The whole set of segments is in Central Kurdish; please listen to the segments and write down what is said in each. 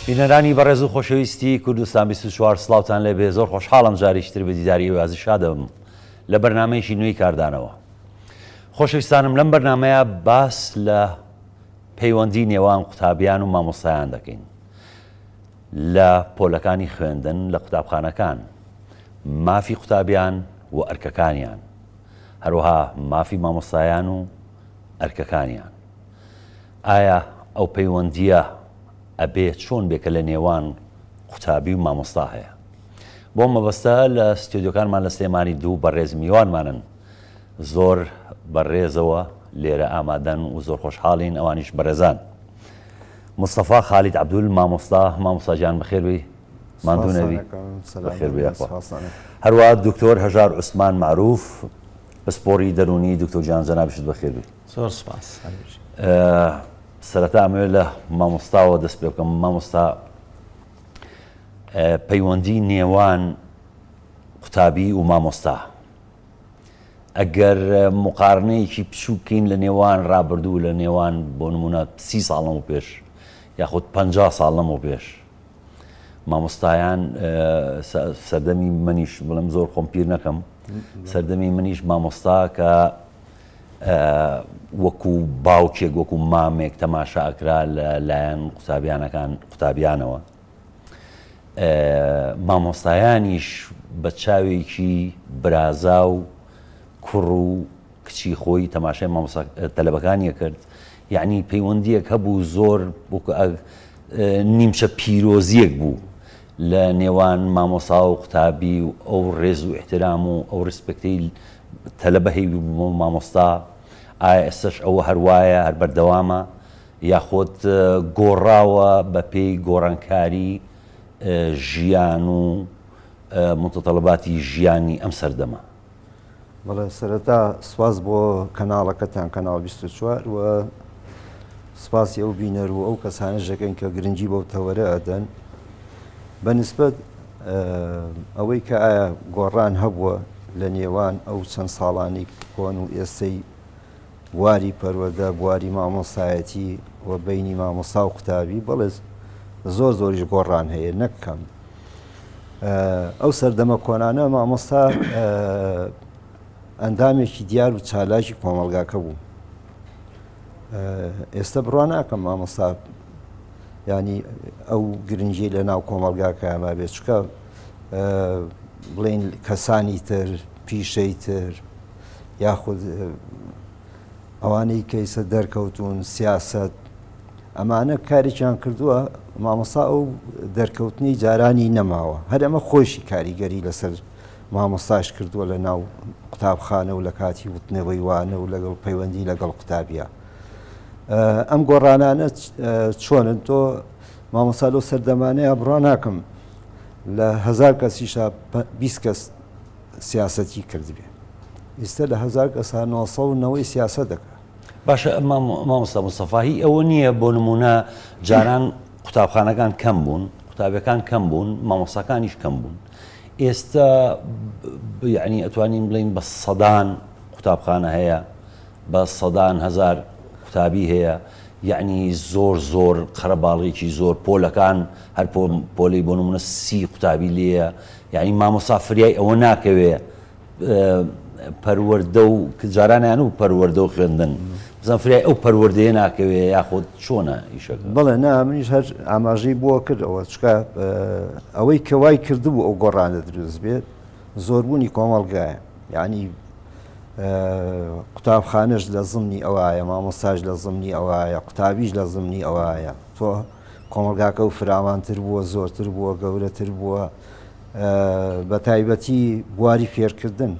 بینەرانی بەڕێز و خۆشەویستی کوردستان 24 سڵاوتان لێبێ زۆر خۆشحاڵم جاریشتر بە دیداری وازی شادەم لە بەرنامەیەکی نوێی کاردانەوە. خۆشەویستانم لەم بەرنامەیە باس لە پەیوەندی نێوان قوتابیان و مامۆستایان دەکەین لە پۆلەکانی خوێندن لە قوتابخانەکان، مافی قوتابیان و ئەرکەکانیان، هەروەها مافی مامۆستایان و ئەرکەکانیان. ئایا ئەو پەیوەندیە ئەبێ چۆن بێکە لە نێوان قوتابی و مامۆستا هەیە؟ بۆ مەبەستە لە ستودیۆکانمان لە سلێمانی دوو بەڕێز میوانمانن، زۆر بەڕێزەوە لێرە ئامادەن و زۆر خۆشحاڵین، ئەوانیش بەڕێزان. مستەفا خالید عەبدول مامۆستا جان بەخێربی، ماندوو نەبی، بەخێربی. هەروەها دکتۆر هەژار عوسمان معروف، پسپۆڕی دەرونی دکتۆر جان جەنابیشت بەخێربی. زۆر سوپاس. سەرەتا ئەمەوێت لە مامۆستاوە دەست پێ بکەم. مامۆستا، پەیوەندی نێوان قوتابی و مامۆستا، ئەگەر مقارنەیەکی بچووکین لە نێوان ڕابردوو، لە نێوان بۆ نمونە 30 ساڵ لەمەوە پێش یاخود 50 ساڵ لەمەوە پێش، مامۆستایان سەردەمی منیش بڵێم زۆر خۆم پیر نەکەم، سەردەمی منیش مامۆستا کە وەکو باوکێک وەکو مامێک تەماشا ئەکرا لەلایەن قوتابیانەوە، مامۆستایانیش بە چاوێکی برازا و کوڕ و کچی خۆی تەماشای تەلەبەکانیە کرد. یعنی پەیوەندیەک هەبوو زۆر نیمچە پیرۆزیەک بوو لە نێوان مامۆستا و قوتابی و ئەو ڕێز و احترام و ئەو ڕسپێکتەی تەلەبە هەیە بۆ مامۆستا. ئایا ئێستش ئەوە هەروایە، هەر بەردەوامە، یاخۆت گۆڕاوە بە پێی گۆڕانکاری ژیان و متتەڵەباتی ژیانی ئەم سەردەمە؟ بەڵێ، سەرەتا سواز بۆ کەناڵەکەتان، کەناڵ 24 و سپاسی ئەو بینەر و ئەو کەسانە ژەکەن کە گرنگی بەو تەوەرە ئەدەن بەنسبەت ئەوەی کە ئایا گۆڕان هەبووە لە نێوان ئەو چەند ساڵانی کۆن و ئێستەی بواری پەروەردە، بواری مامۆستایەتی و بینی مامۆستا و قوتابی، بەڵێ زۆریش گۆڕان هەیە، نەکەم. ئەو سەردەمە کۆنانە مامۆستا ئەندامێکی دیار و چالاکی کۆمەڵگاکە بوو. ئێستا بڕوان ناکەم مامۆستا ینی ئەو گرنگی لە ناو کۆمەڵگاکە ئەمە بێت، چکە بڵێن کەسانی تر، پیشەی تر، یاخود ئەوانەی کەیسە دەرکەوتون، سیاست، ئەمانە کارێکیان کردووە مامۆستا ئەو دەرکەوتنی جارانی نەماوە. هەر ئەمە خۆشی کاریگەری لەسەر مامۆستاش کردووە لە ناو قوتابخانە و لە کاتی وتنەوەی وانە و لەگەڵ پەیوەندی لەگەڵ قوتابیە. ئەم گۆڕانانە چۆنن؟ تۆ مامۆستا لەو سەردەمانەیە بڕوا ناکەم لە 1000 کەسیشە 20 کەس سیاسەتی کردبێ، ئێستا لە 1000 کەسە 990 سیاست دەکات. باشە، مامۆستا مستەفاهی ئەوە نییە بۆ نمونە جاران قوتابخانەکان کەم بوون، قوتابیەکان کەم بوون، مامۆستاکانیش کەم بوون. ئێستا یعنی ئەتوانین بڵین بە سەدان قوتابخانە هەیە، بە سەدان هەزار قوتابی هەیە، یعنی زۆر قەرەباڵێکی زۆر، پۆلەکان هەر پۆلەی بۆ نمونە 30 قوتابی لێیە. یعنی مامۆستا فریای ئەوە ناکەوێ پەروەردە و جارانیان و پەروەردە و خوێندن بزان فریای ئەو پەروەردەیە ناکەوێ، یاخۆت چۆنە ئیشەکە؟ بەڵێ، نا، منیش هەر ئاماژەی بۆ کردەوە، چکە ئەوەی کەوای کردبوو ئەو گۆڕانە دروست بێت زۆربوونی کۆمەڵگایە. یعنی قوتابخانەش لە زمنی ئەوایە، مامۆستاش لە زمنی ئەوایە، قوتابیش لە زمنی ئەوایە. تۆ کۆمەلگاکە و فراوانتر بووە، زۆرتر بووە، گەورەتر بووە، بە تایبەتی بواری فێرکردن.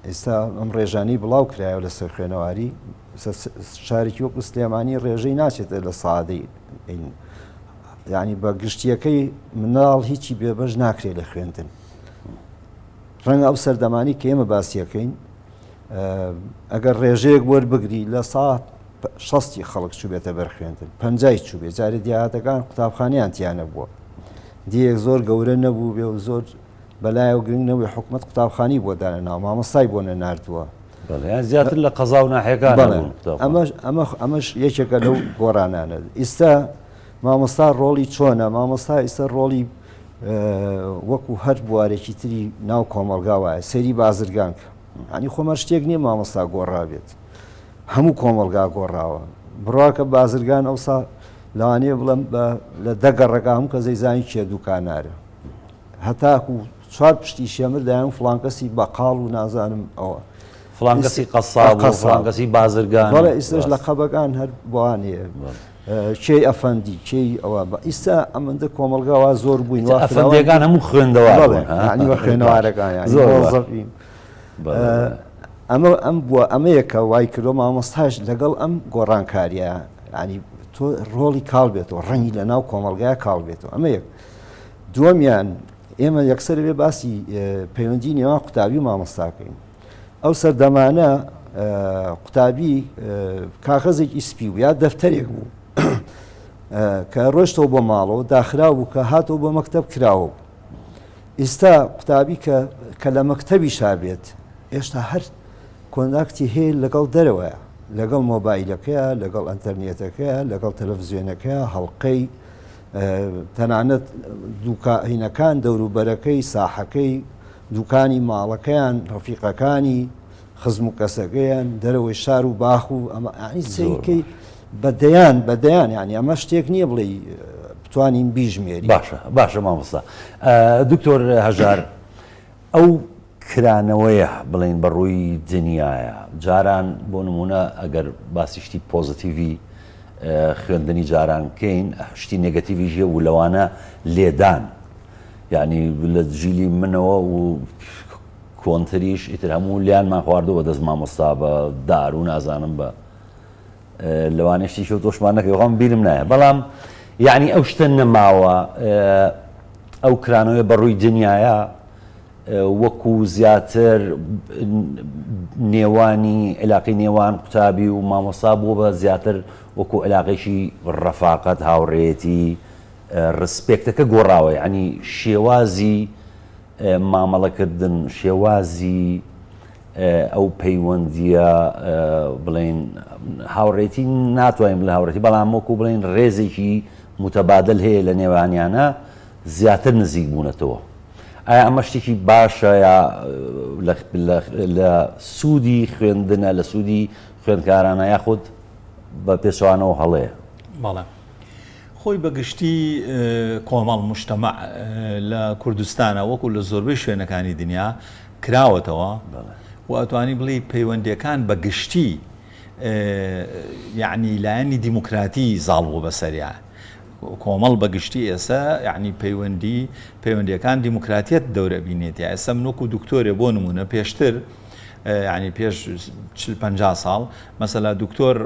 ئێستا ئەم ڕێژانی بڵاو کرایەوە لەسەر خوێنەواری، شارێکی وەکو سلێمانی ڕێژەی ناچێتە لە سادەی، یعنی بە گشتیەکەی مناڵ هیچی بێبەش ناکرێت لە خوێندن. ڕەنگە ئەو سەردەمانی کە ئێمە باسیەکەین ئەگەر ڕێژەیەک وەربگری لە 60 خەڵک چوو بێتە بەر خوێندن، 50 چوو بێت. جارێ دیهاتەکان قوتابخانەیان تیانە بووە، دیەک زۆر گەورە نەبوو بێ و زۆر بەلایە و گرنگنەوەی حکومەت قوتابخانی بۆ دانەناو، مامۆستای بۆ نەناردووە. زیاتر لە قەزا و ناحیەکان. ئەمەش یەکێکە لەو گۆڕانانە. ئێستا مامۆستا ڕۆڵی چۆنە مامۆستا ئێستا ڕۆڵی وەکو هەر بوارێکی تری ناو کۆمەلگا وایە سەیری بازرگان کە ینی خۆمە شتێک نییە مامۆستا گۆڕابێت هەموو کۆمەلگا گۆڕاوە بڕواکە بازرگان ئەوسا لەوانەیە بڵم لە دەگەڕەکە هەموو کە زەیزانی چێ دوکانارە هەتاکو چوار پشتی شێمر دایان فڵانکەسی بەقاڵ و نازانم ئەوە فڵانکەسی قەساب و فڵانکەسی بازرگان بەڵێ ئێستش لە قەبەکان هەر بوانەیە چێی ئەفەندی چێی ئەوە بە ئیستا ئەمەندە کۆمەلگاوە زۆر بووین ئەفەندەکان هەموو خوێندەوە ینی بە خوێنەوارەکان زۆرزەبین ئەمە ئەم بووە ئەمەیەکە وای کردۆ مامۆستاش لەگەڵ ئەم گۆڕانکاریە ینی تۆ ڕۆڵی کاڵ بێتەوە ڕەنگی لە ناو کۆمەلگای کاڵ بێتەوە ئەمە یەک دووەمیان ئێمە یەکسەر بێ باسی پەیوەندی نێوان قوتابی و مامۆستاکەین ئەو سەردەمانە قوتابی کاغەزێکی سپی و یا دەفتەرێک بوو کە ڕۆشتەوە بۆ ماڵەوە داخراو بوو کە هاتەوە بۆ مەکتەب کراوە بوو ئێستا قوتابی کە لە مەکتەبی شابێت ئێشتا هەر کۆنتاکتی هەیە لەگەڵ دەرەوەیە لەگەڵ مۆبایلەکەیە لەگەڵ ئەتەرنێتەکەیە لەگەڵ تەلەڤیزیۆنەکەیە هەڵقەی تەنانەت دوکانینەکان دەوروبەرەکەی ساحەکەی دوکانی ماڵەکەیان ڕەفیقەکانی خزم و کەسەکەیان دەرەوەی شار و باخ و ئەمە سەیکەی بەدەیان ینی ئەمە شتێک نییە بڵێ بتوانین بیژمێری باشە مامۆستا دکتۆر هەژار ئەو کرانەوەیە بڵین بەڕووی دنیاە جاران بۆ نمونە ئەگەر باسیشتی پۆزتیڤی خوێندنی جاران کەین شتی نێگەتیڤی ژێ و لەوانە لێدان یعنی لە جیلی منەوە و کۆنتریش ئیتر هەموو لیانمان خواردەوە بە دەست مامۆستا بە دار و نازانم بە لەوانێشتی شە تۆشمان نەکەی خۆم بیرم نایە بەڵام یعنی ئەو شتە نەماوە ئەو کرانەوەی بەڕووی دنیاە وەکو زیاتر نێوانی علاقی نێوان قوتابی و مامۆستا بووە بە زیاتر وەکو علاقێکی ڕەفاقەت هاوڕێتی ڕسپێکتەکە گۆڕاوە ینی شێوازی مامەڵەکردن شێوازی ئەو پەیوەندیە بڵێن هاوڕێتی ناتوانین بڵێ هاوڕێتی بەڵام وەکو بڵێن ڕێزێکی متەبادل هەیە لە نێوانیانە زیاتر نزیک بوونەتەوە ئایا ئەمە شتێکی باشە یا لە سوودی خوێندنە لە سوودی خوێندکارانە یاخود بە پێچوانەوە هەڵەیە بەڵێ خۆی بەگشتی کۆمەڵ مشتەمە لە کوردستانە وەکو لە زۆربەی شوێنەکانی دنیا کراوەتەوە و ئەتوانی بڵێ پەیوەندیەکان بەگشتی یعنی لایەنی دیموکراتی زاڵ بوو بەسەریا کۆمەڵ بەگشتی ئێستا یعنی پەیوەندیەکان دیموکراتیەت دەورە بینێتی ئێستا منۆکو دکتۆرێ بۆ نمونە پێشتر ینی پێش 50 ساڵ مەسەلا دکتۆر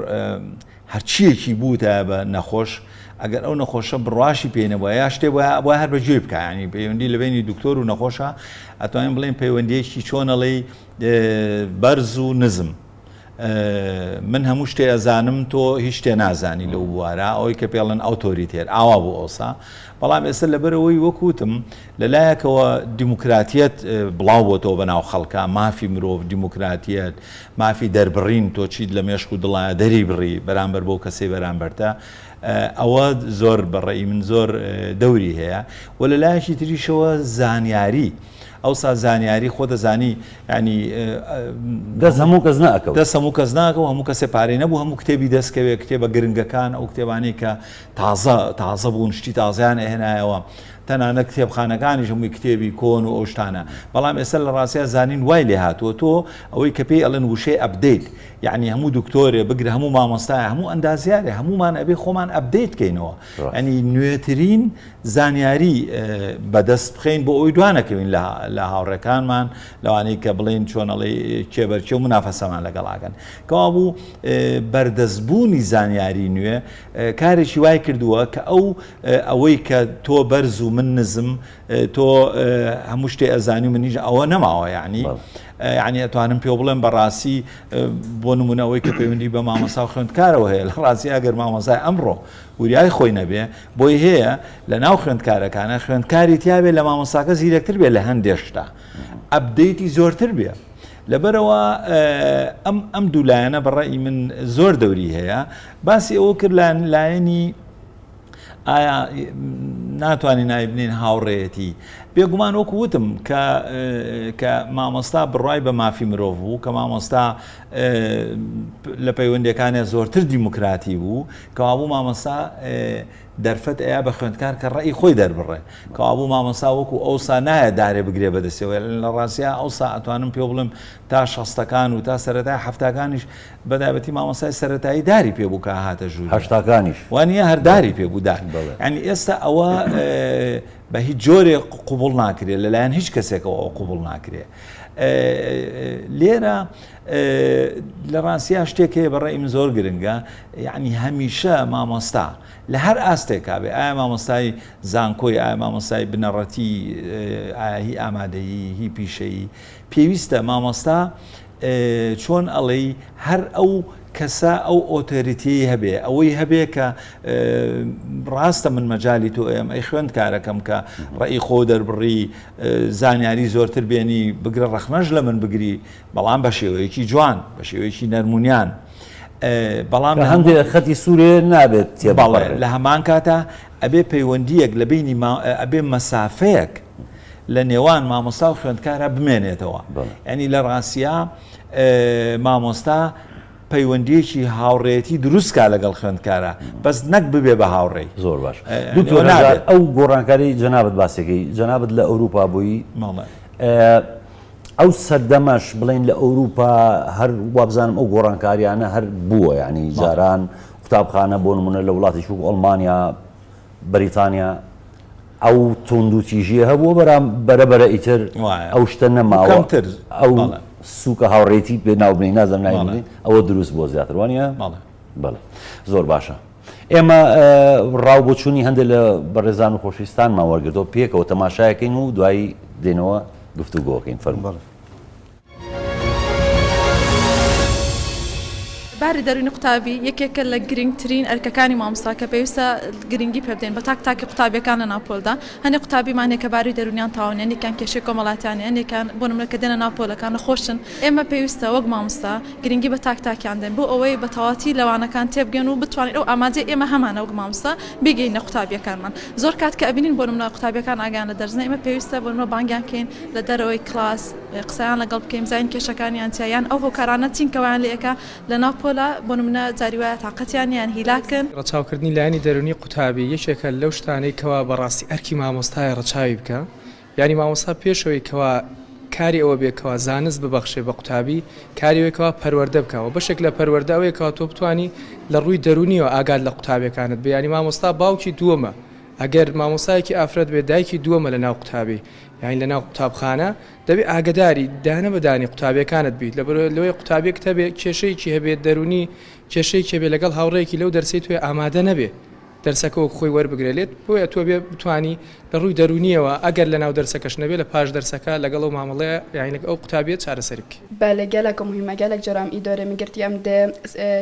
هەرچیەکی بووتە بە نەخۆش ئەگەر ئەو نەخۆشە بڕواشی پێێنەوە یا شتێ بۆ هەر بەگوێ بکە ینی پەیوەندی لە بینی دکتۆر و نەخۆشە ئەتوانین بڵێن پەیوەندیەکی چۆنەڵێ بەرز و نزم من هەموو شتێ ئەزانم تۆ هیچ شتێ نازانی لەو بوارە ئەوەی کە پێڵەن ئۆتۆریتێر ئاوا بوو ئەوسا بەڵام ئێستا لەبەرەوەی وەکوتم لەلایەکەوە دیموکراتیەت بڵاو بۆتەوە بەناو خەڵکە مافی مرۆڤ دیموکراتیەت مافی دەربڕین تۆ چیت لە مێشک و دڵایە دەری بڕی بەرامبەر بۆ کەسەی بەرامبەرتە ئەوە زۆر بەڕێی من زۆر دەوری هەیە و لەلایەکی تریشەوە زانیاری ئەوسا زانیاری خۆ دەزانی ینی دەست هەموو کەس ناکەوت دەست هەموو کەس ناکەەوە هەموو کەسێ پارەی نەبوو هەموو کتێبی دەستکەوێت کتێبە گرنگەکان ئەو کتێبانی کە تازە بوون شتی تازیان هێنایەوە تەنانە کتێبخانەکانیش هەمووی کتێبی کۆن و ئەو شتانە بەڵام ئێستا لە ڕاستیە زانین وای لێ هاتووە تۆ ئەوەی کە پێی ئەڵێن وشەی ئەپدەیت یعنی هەموو دکتۆرێ بگرە هەموو مامۆستایە هەموو ئەندازیارێ هەمومان ئەبێ خۆمان ئەپدەیت بکەینەوە ینی نوێترین زانیاری بەدەست بخەین بۆ ئەوی دوانەکەوین لە هاوڕێکانمان لەوانەیە کە بڵێن چۆنەڵێ کێبەرچێ و منافەسەمان لەگەڵاگەن کەوا بوو بەردەستبوونی زانیاری نوێ کارێکی وای کردووە کە ئەوەی کە تۆ بەرز و من نزم تۆ هەموو شتێ ئەزانی منیش ئەوە نەماوە یعنی یعنی ئەتوانم پێ بڵێم بەڕاستی بۆ نمونەوەی کە پەیوەندی بە مامۆستا و خوێندکارەوە هەیە لە ڕاستی ئەگەر مامۆستای ئەمڕۆ وریای خۆی نەبێ بۆی هەیە لە ناو خوێندکارەکانە خوێندکاری تیاابێت لە مامۆستاکە زیرەکتر بێت لە هەندێک شتە ئەپدەیتی زۆرتر بێ لەبەرەوە ئەم دوولایەنە بەڕێی من زۆر دەوری هەیە باسی ئەوە کرد لایەنی ئایا ناتوانین نایبنین هاوڕێیەتی بێگومان وەکو وتم کە مامۆستا بڕای بە مافی مرۆڤ بوو کە مامۆستا لە پەیوەندەکانە زۆرتر دیموکراتی بوو کەوابوو مامۆستا دەرفەت ئەیە بە خوێندکار کە ڕێی خۆی دەربڕێ کەوابوو مامۆستا وەکو ئەوسا نایە دارێ بگرێ بەدەستەوە لە ڕاستیا ئەوسا ئەتوانم پێ بڵم تا شەستەکان و تا سەرەتای هەفتاکانیش بەدابەتی مامۆستای سەرەتایی داری پێبوو کە هاتە ژوور هەشتاکانیش وانە هەرداری پێبوو دار ینی ئێستا ئەوە بە هیچ جۆرێ قوبوڵ ناکرێت لەلایەن هیچ کەسێکەوە ئەو قوبوڵ ناکرێت لێرە لە ڕاستیا شتێک هەیە بەڕێی من زۆر گرنگە یعنی هەمیشە مامۆستا لە هەر ئاستێکا بێ ئایا مامۆستای زانکۆی ئایا مامۆستای بنەڕەتی ئایا هی ئامادەیی هی پیشەیی پێویستە مامۆستا چۆن ئەڵێی هەر ئەو کەسا ئەو ئۆتۆریتی هەبێ ئەوەی هەبێ کە ڕاستە من مەجای تۆ ئەم ئەی خوێندکارەکەم کە ڕێی خۆ دەربڕی زانیاری زۆرتر بێنی بگرە ڕەخمەش لە من بگری بەڵام بە شێوەیەکی جوان بە شێوەیەکی نەرمونیان بەڵام هەندێک خەتی سوورێ نابێت تێباڵێ لە هەمان کاتە ئەبێ پەیوەندیەک لە بینی ئەبێ مەسافەیەک لە نێوان مامۆستا و خوێندکارە بمێنێتەوە ینی لە ڕاستیا مامۆستا پەیوەندیەکی هاوڕێتی دروستکە لەگەڵ خوێندکارە بەس نەک ببێ بە هاوڕێی زۆر باش ئەو گۆڕانکاری جەنابەت باسێکی جەنابەت لە ئەوروپا بووی ئەو سەردەمەش بڵین لە ئەوروپا هەر وابزانم ئەو گۆڕانکاریانە هەر بووە یعنی جاران قوتابخانە بۆ نمونە لە وڵاتی شوک ئەڵمانیا بەریتانیا ئەو توندوتیژیە هەبووە بەرەبەرە ئیتر ئەو شتە نەماوە ئەو سوکە هاوڕێتی پێ ناوبنی نازم نایبنی ئەوە دروست بۆ زیاتر وانە بەڵێ زۆر باشە ئێمە ڕاو بۆچوونی هەندێک لە بەڕێزان و خۆشویستانمان وەرگرتەوە پێکەوە تەماشایەکەین و دوایی دێنەوە گفتوگۆکەین فەرموو باری دەرونی قوتابی یەکێکە لە گرنگترین ئەرکەکانی مامۆستا کە پێویستە گرنگی پێ بدەین بە تاکی قوتابیەکان لە ناوپۆلدا هەندێک قوتابیمانێک کە باری دەرونیان تاوانە هەندێکیان کێشەی کۆمەڵاتیان هەندێکیان بۆ نمونە کە دێنە ناوپۆلەکان خۆشن ئێمە پێویستە وەک مامۆستا گرنگی بە تاکیان دێن بۆ ئەوەی بە تەواتی لەوانەکان تێبگەن و بتوانین ئەو ئامادەی ئێمە هەمانە وەک مامۆستا بگەینە قوتابیەکانمان زۆر کات کە ئەبینین بۆ نمونە قوتابیەکان ئاگیان لە دەرزنە ئێمە پێویستە بۆ نمونە بانگیان کەین لە دەرەوەی کلاس قسەیان لەگەڵ بکەین زین کێشەکانیان تیایان ئەو هۆکارانە چینکەوایان لە ئێکە لە ناوپۆلە بۆ نمونە جاری وایە تااقەتیانیان هیلاکن ڕەچاوکردنی لایەنی دەرونی قوتابی یەکێکە لەو شتانەی کەوا بەڕاستی ئەرکی مامۆستای ڕەچاوی بکە یعنی مامۆستا پێشەوەی کەوا کاری ئەوە بێکەوە زانست ببەخشێ بە قوتابی کاریەوەیەوە پەروەردە بکەوە بەشێک لە پەروەردەوەیەکەوە تۆ بتوانی لە ڕووی دەرونیەوە ئاگاد لە قوتابەکانت بێ ینی مامۆستا باوکی دووەمە ئەگەر مامۆستایەکی ئافرەت بێ دایکی دووەمە لە ناو قوتابی یعنی لە ناو قوتابخانە دەبێت ئاگداری دانە بەدانی قوتابیەکانت بیت لەوەی قوتابێک هەبێ کێشەیەکی هەبێت دەرونی کێشەیەکی هەبێ لەگەڵ هاوڕێکی لەو دەرسی توێ ئامادە نەبێ دەرسەکە وەک خۆی وەربگرێت بۆیە تۆ بێ بتانی لە ڕووی دەرونیەوە ئەگەر لە ناو دەرسەکەش نەبێ لە پاش دەرسەکە لەگەڵ و مامەڵەیە یعنی ئەو قوتابیت چارەسەر بکە بله گەلێک مهمە گەلێک جرام ئیدارە میگرتی ئەم دە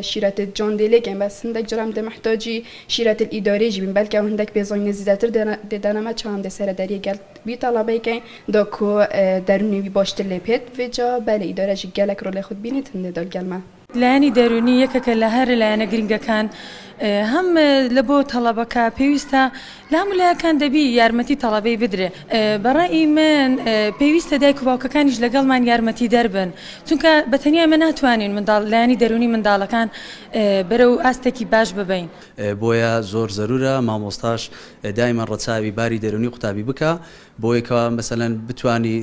شیرەت جۆن دێلێکین بەس هەندێک جرام دە محتاجی شیرەت ئیدارێژی بین بەلکە هەندێک بێزۆینە زیاتر دێدانەمە چاوام دە سەرەدەری گەل بی تەڵابەیەکەین دۆکۆ دەرونی باشتر لێ پێت وێجا بەلە ئیدارەژی گەلێک ڕۆ لێ خودت بینیت هەندێک دۆ گەلمە لایەنی دەرونی یەکەکە لە هەر لایەنە گرنگەکان هەم لە بۆ تەڵەبەکە پێویستە لە هەمولایەکان دەبی یارمەتی تەڵەبەی بدرێ بەڕای من پێویستە دایک و باوکەکانیش لەگەڵمان یارمەتی دەربن چونکە بەتەنیا ئێمە ناتوانین لایەنی دەرونی منداڵەکان بەرەو ئاستێکی باش ببین بۆیە زۆر زەرورە مامۆستاش دایما ڕەچاوی باری دەرونی قوتابی بکە بۆیەکەوە مەسەلەن بتانی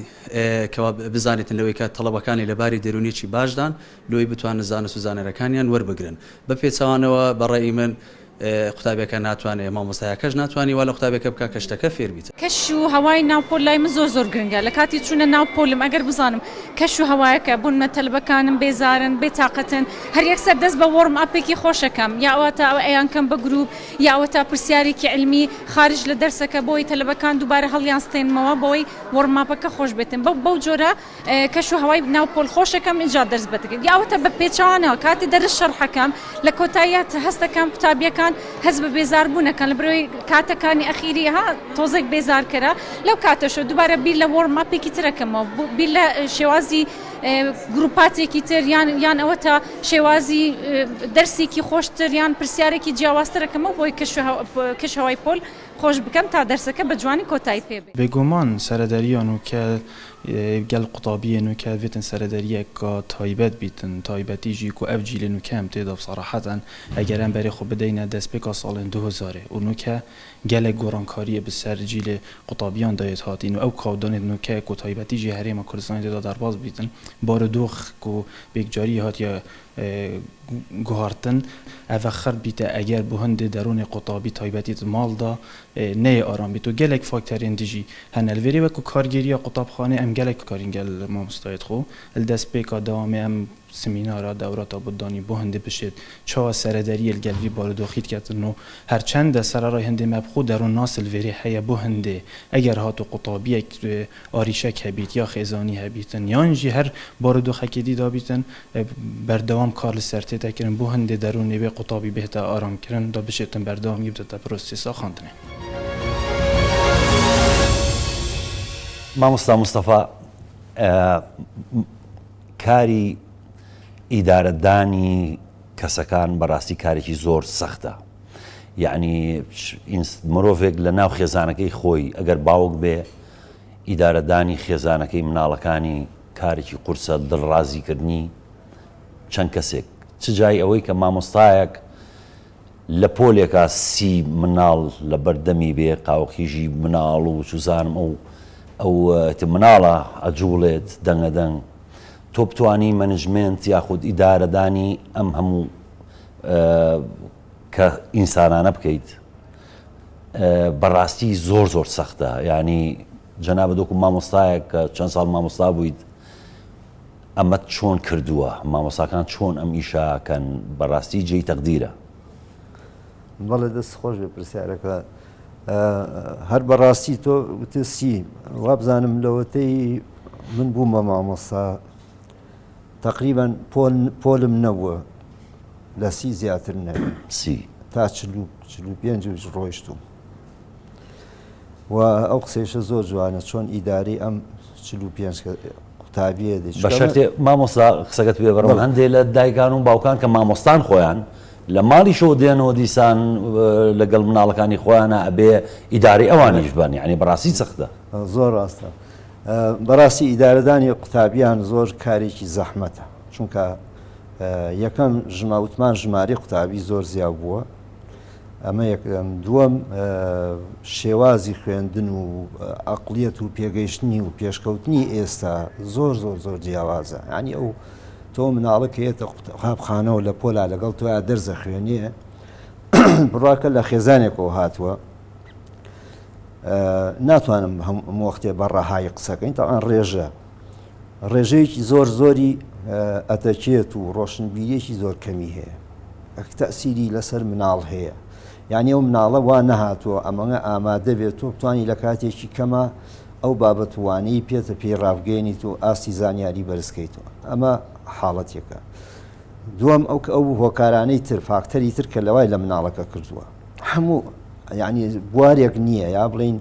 کەوا بزانێتن لەوەی کە تەڵەبەکانی لە باری دەرونیی باشدان لۆی بتوانن زانست و زانەرەکانیان وەربگرن بە پێچەوانەوە بەڕێی من قوتابەکە ناتوانێت مامۆستایەکەش ناتوانانی وا لە قوتابەکە بکە کەشتەکە فێر بیت کەش و هەوای ناوپۆل لای من زۆر گرنگە لە کاتی چوونە ناوپۆلم ئەگەر بزانم کەش و هەوایەکە بوونمە تەلبەکانم بێزارن بێتاقەتن هەر یەکسەر دەست بە وەرم ئاپێکی خۆشەکەم یاوەتە ئەوە ئەیانکەم بە گروپ یاوەتە پرسیارێکی علمی خارج لە دەرسەکە بۆی تەلبەکان دووبارە هەڵیانستێنمەوە بۆی وەرماپەکە خۆش بێتن بەو جۆرە کەش و هەوای ناوپۆل خۆشەکەم ئینجا دەرس بەتەکەن یاوەتە بە پێچوانەوە کاتی دەرس شەرحەکەم لە کۆتاییات هەستەکەم قوتابیەکان هەز بە بێزاربوونەکەن لە بەرەوەی کاتەکانی ئەخیری ها تۆزێک بێزارکەرە لەو کاتەشە دووبارە بیر لە وەرماپێکی ترەکەمەوە بیر لە شێوازی گروپاتێکی تر یان ئەوە تا شێوازی دەرسێکی خۆشتر یان پرسیارێکی جیاوازترەکەمە بۆی کەش هەوای پۆل خۆش بکەم تا دەرسەکە بە جوانی کۆتایی پێ بێت. بێگومان سەرەدەریان و کە گەل قوتابیەن و کە بێتن سەرەدەریەکە تایبەت بیتن تایبەتیژی و ئەف جیلن و کەم تێدا بصراحەتەن ئەگەران بەرێ خۆ بدەینە دەستپێکا ساڵێن 2000 و نوکە گەلێک گۆڕانکاریە بەسەر جیلێ قوتابیان دایێت هاتین و ئەو کاودانێت نوکەیەک و تایبەتیژی هەرێمە کوردستانی تێدا دەرباز بیتن بارە دۆخ و بێکجاری هاتیە گوهارتن ئەڤە خەر بیتە ئەگەر بۆ هەندێ دەرونی قوتابی تایبەتیت ماڵدا نەیە ئارام بیت و گەلێک فاکتەرێن دیژی هەنەلوێری وەکو کارگیریە قوتابخانە ئەم گەلێک کارین گەل مامۆستایەت خۆ دەست پێکا دەوامی ئەم سمینارە دەورەتە بۆدانی بۆ هەندێ بشێت چاوە سەرەدەریە گەلوی بارودۆخیت کەتن و هەرچەندە سەرڕای هەندێ مەبخۆ دەرون ناسلڤێری هەیە بۆ هەندێ ئەگەر هاتو قوتابیەک ئاریشەک هەبیت یا خێزانی هەبیتن یانجی هەر بارودۆخەکی دیدا بیتن بەردەوام کار لە سەرتێتەکردن بۆ هەندێ دەرون نێوێ قوتابی بهتە ئارامکردن دا بشێتن بەردەوامی بدەتە پرۆسێسا خواندنێ. مامۆستا مستەفا کاری ئیدارەدانی کەسەکان بەڕاستی کارێکی زۆر سەختە. یعنی مرۆڤێک لە ناو خێزانەکەی خۆی ئەگەر باوک بێ ئیدارەدانی خێزانەکەی مناڵەکانی کارێکی قورسە دڵڕازیکردنی چەند کەسێک چ جای ئەوەی کە مامۆستایەک لە پۆلێکە سی مناڵ لە بەردەمی بێ قاوەخیژی مناڵ و سوزانم ئەو مناڵە ئەجوڵێت دەنگەدەنگ تۆ بتوانی مەنجمنت یاخود ئیدارەدانی ئەم هەموو کە ئینسانانە بکەیت بەڕاستی زۆر زۆر سەختە. ینی جەنابە دۆکو مامۆستایەک کە چەند ساڵ مامۆستا بوویت ئەمە چۆن کردووە مامۆستاکان چۆن ئەم ئیشاکەن بەڕاستی جێی تەقدیرە. بەڵێ دەست خۆش بێ پرسیارەکە هەر بەڕاستی تۆ وتسی وابزانم لەوەتەی من بوومە مامۆستا تقریبا پۆلم نەبووە لە سی زیاتر نەبێ تا 45 ڕۆیشتوم و ئەو قسەیشە زۆر جوانە چۆن ئیداری ئەم 45 قوتابیە بە شەرتێ مامۆستا قسەکەت پێ بەڕۆم هەندێک لە دایکان و باوکان کە مامۆستان خۆیان لە ماڵیشەوە دێنەوە دیسان لەگەڵ مناڵەکانی خۆیانە ئەبێ ئیداری ئەوانیش بن یعنی بەڕاستی سەختە زۆر ڕاستە. بەڕاستی ئیدارەدانی قوتابیان زۆر کارێکی زەحمەتە چونکە یەکەم ژماوتمان ژماری قوتابی زۆر زیاد بووە ئەمە یەکەم دووەم شێوازی خوێندن و عەقڵیەت و پێگەیشتنی و پێشکەوتنی ئێستا زۆر زۆر زۆر جیاوازە. ینی ئەو تۆ مناڵە کە هێتە قوتابخانەوە لە پۆلا لەگەڵ تۆ دەرزە خوێنیە بڕواکە لە خێزانێکەوە هاتووە ناتوانم هەموو وەختێ بە ڕەهای قسەکەین تاوان ڕێژەیەکی زۆر زۆری ئەتەچێت و ڕۆشنبیریەکی زۆر کەمی هەیە تەسیری لەسەر مناڵ هەیە. یعنی ئەو مناڵە وا نەهاتووە ئەمەگە ئامادە بێت تۆ بتوانی لە کاتێکی کەمە ئەو بابەتوانەی پێتە پێی ڕابگەێنیت و ئاستی زانیاری بەرزکەیتەوە ئەمە حاڵەتێکە. دووەم ئەو هۆکارانەی تر فاکتەری تر کە لەوای لە مناڵەکە کردووە هەموو یعنی بوارێک نییە یا بڵین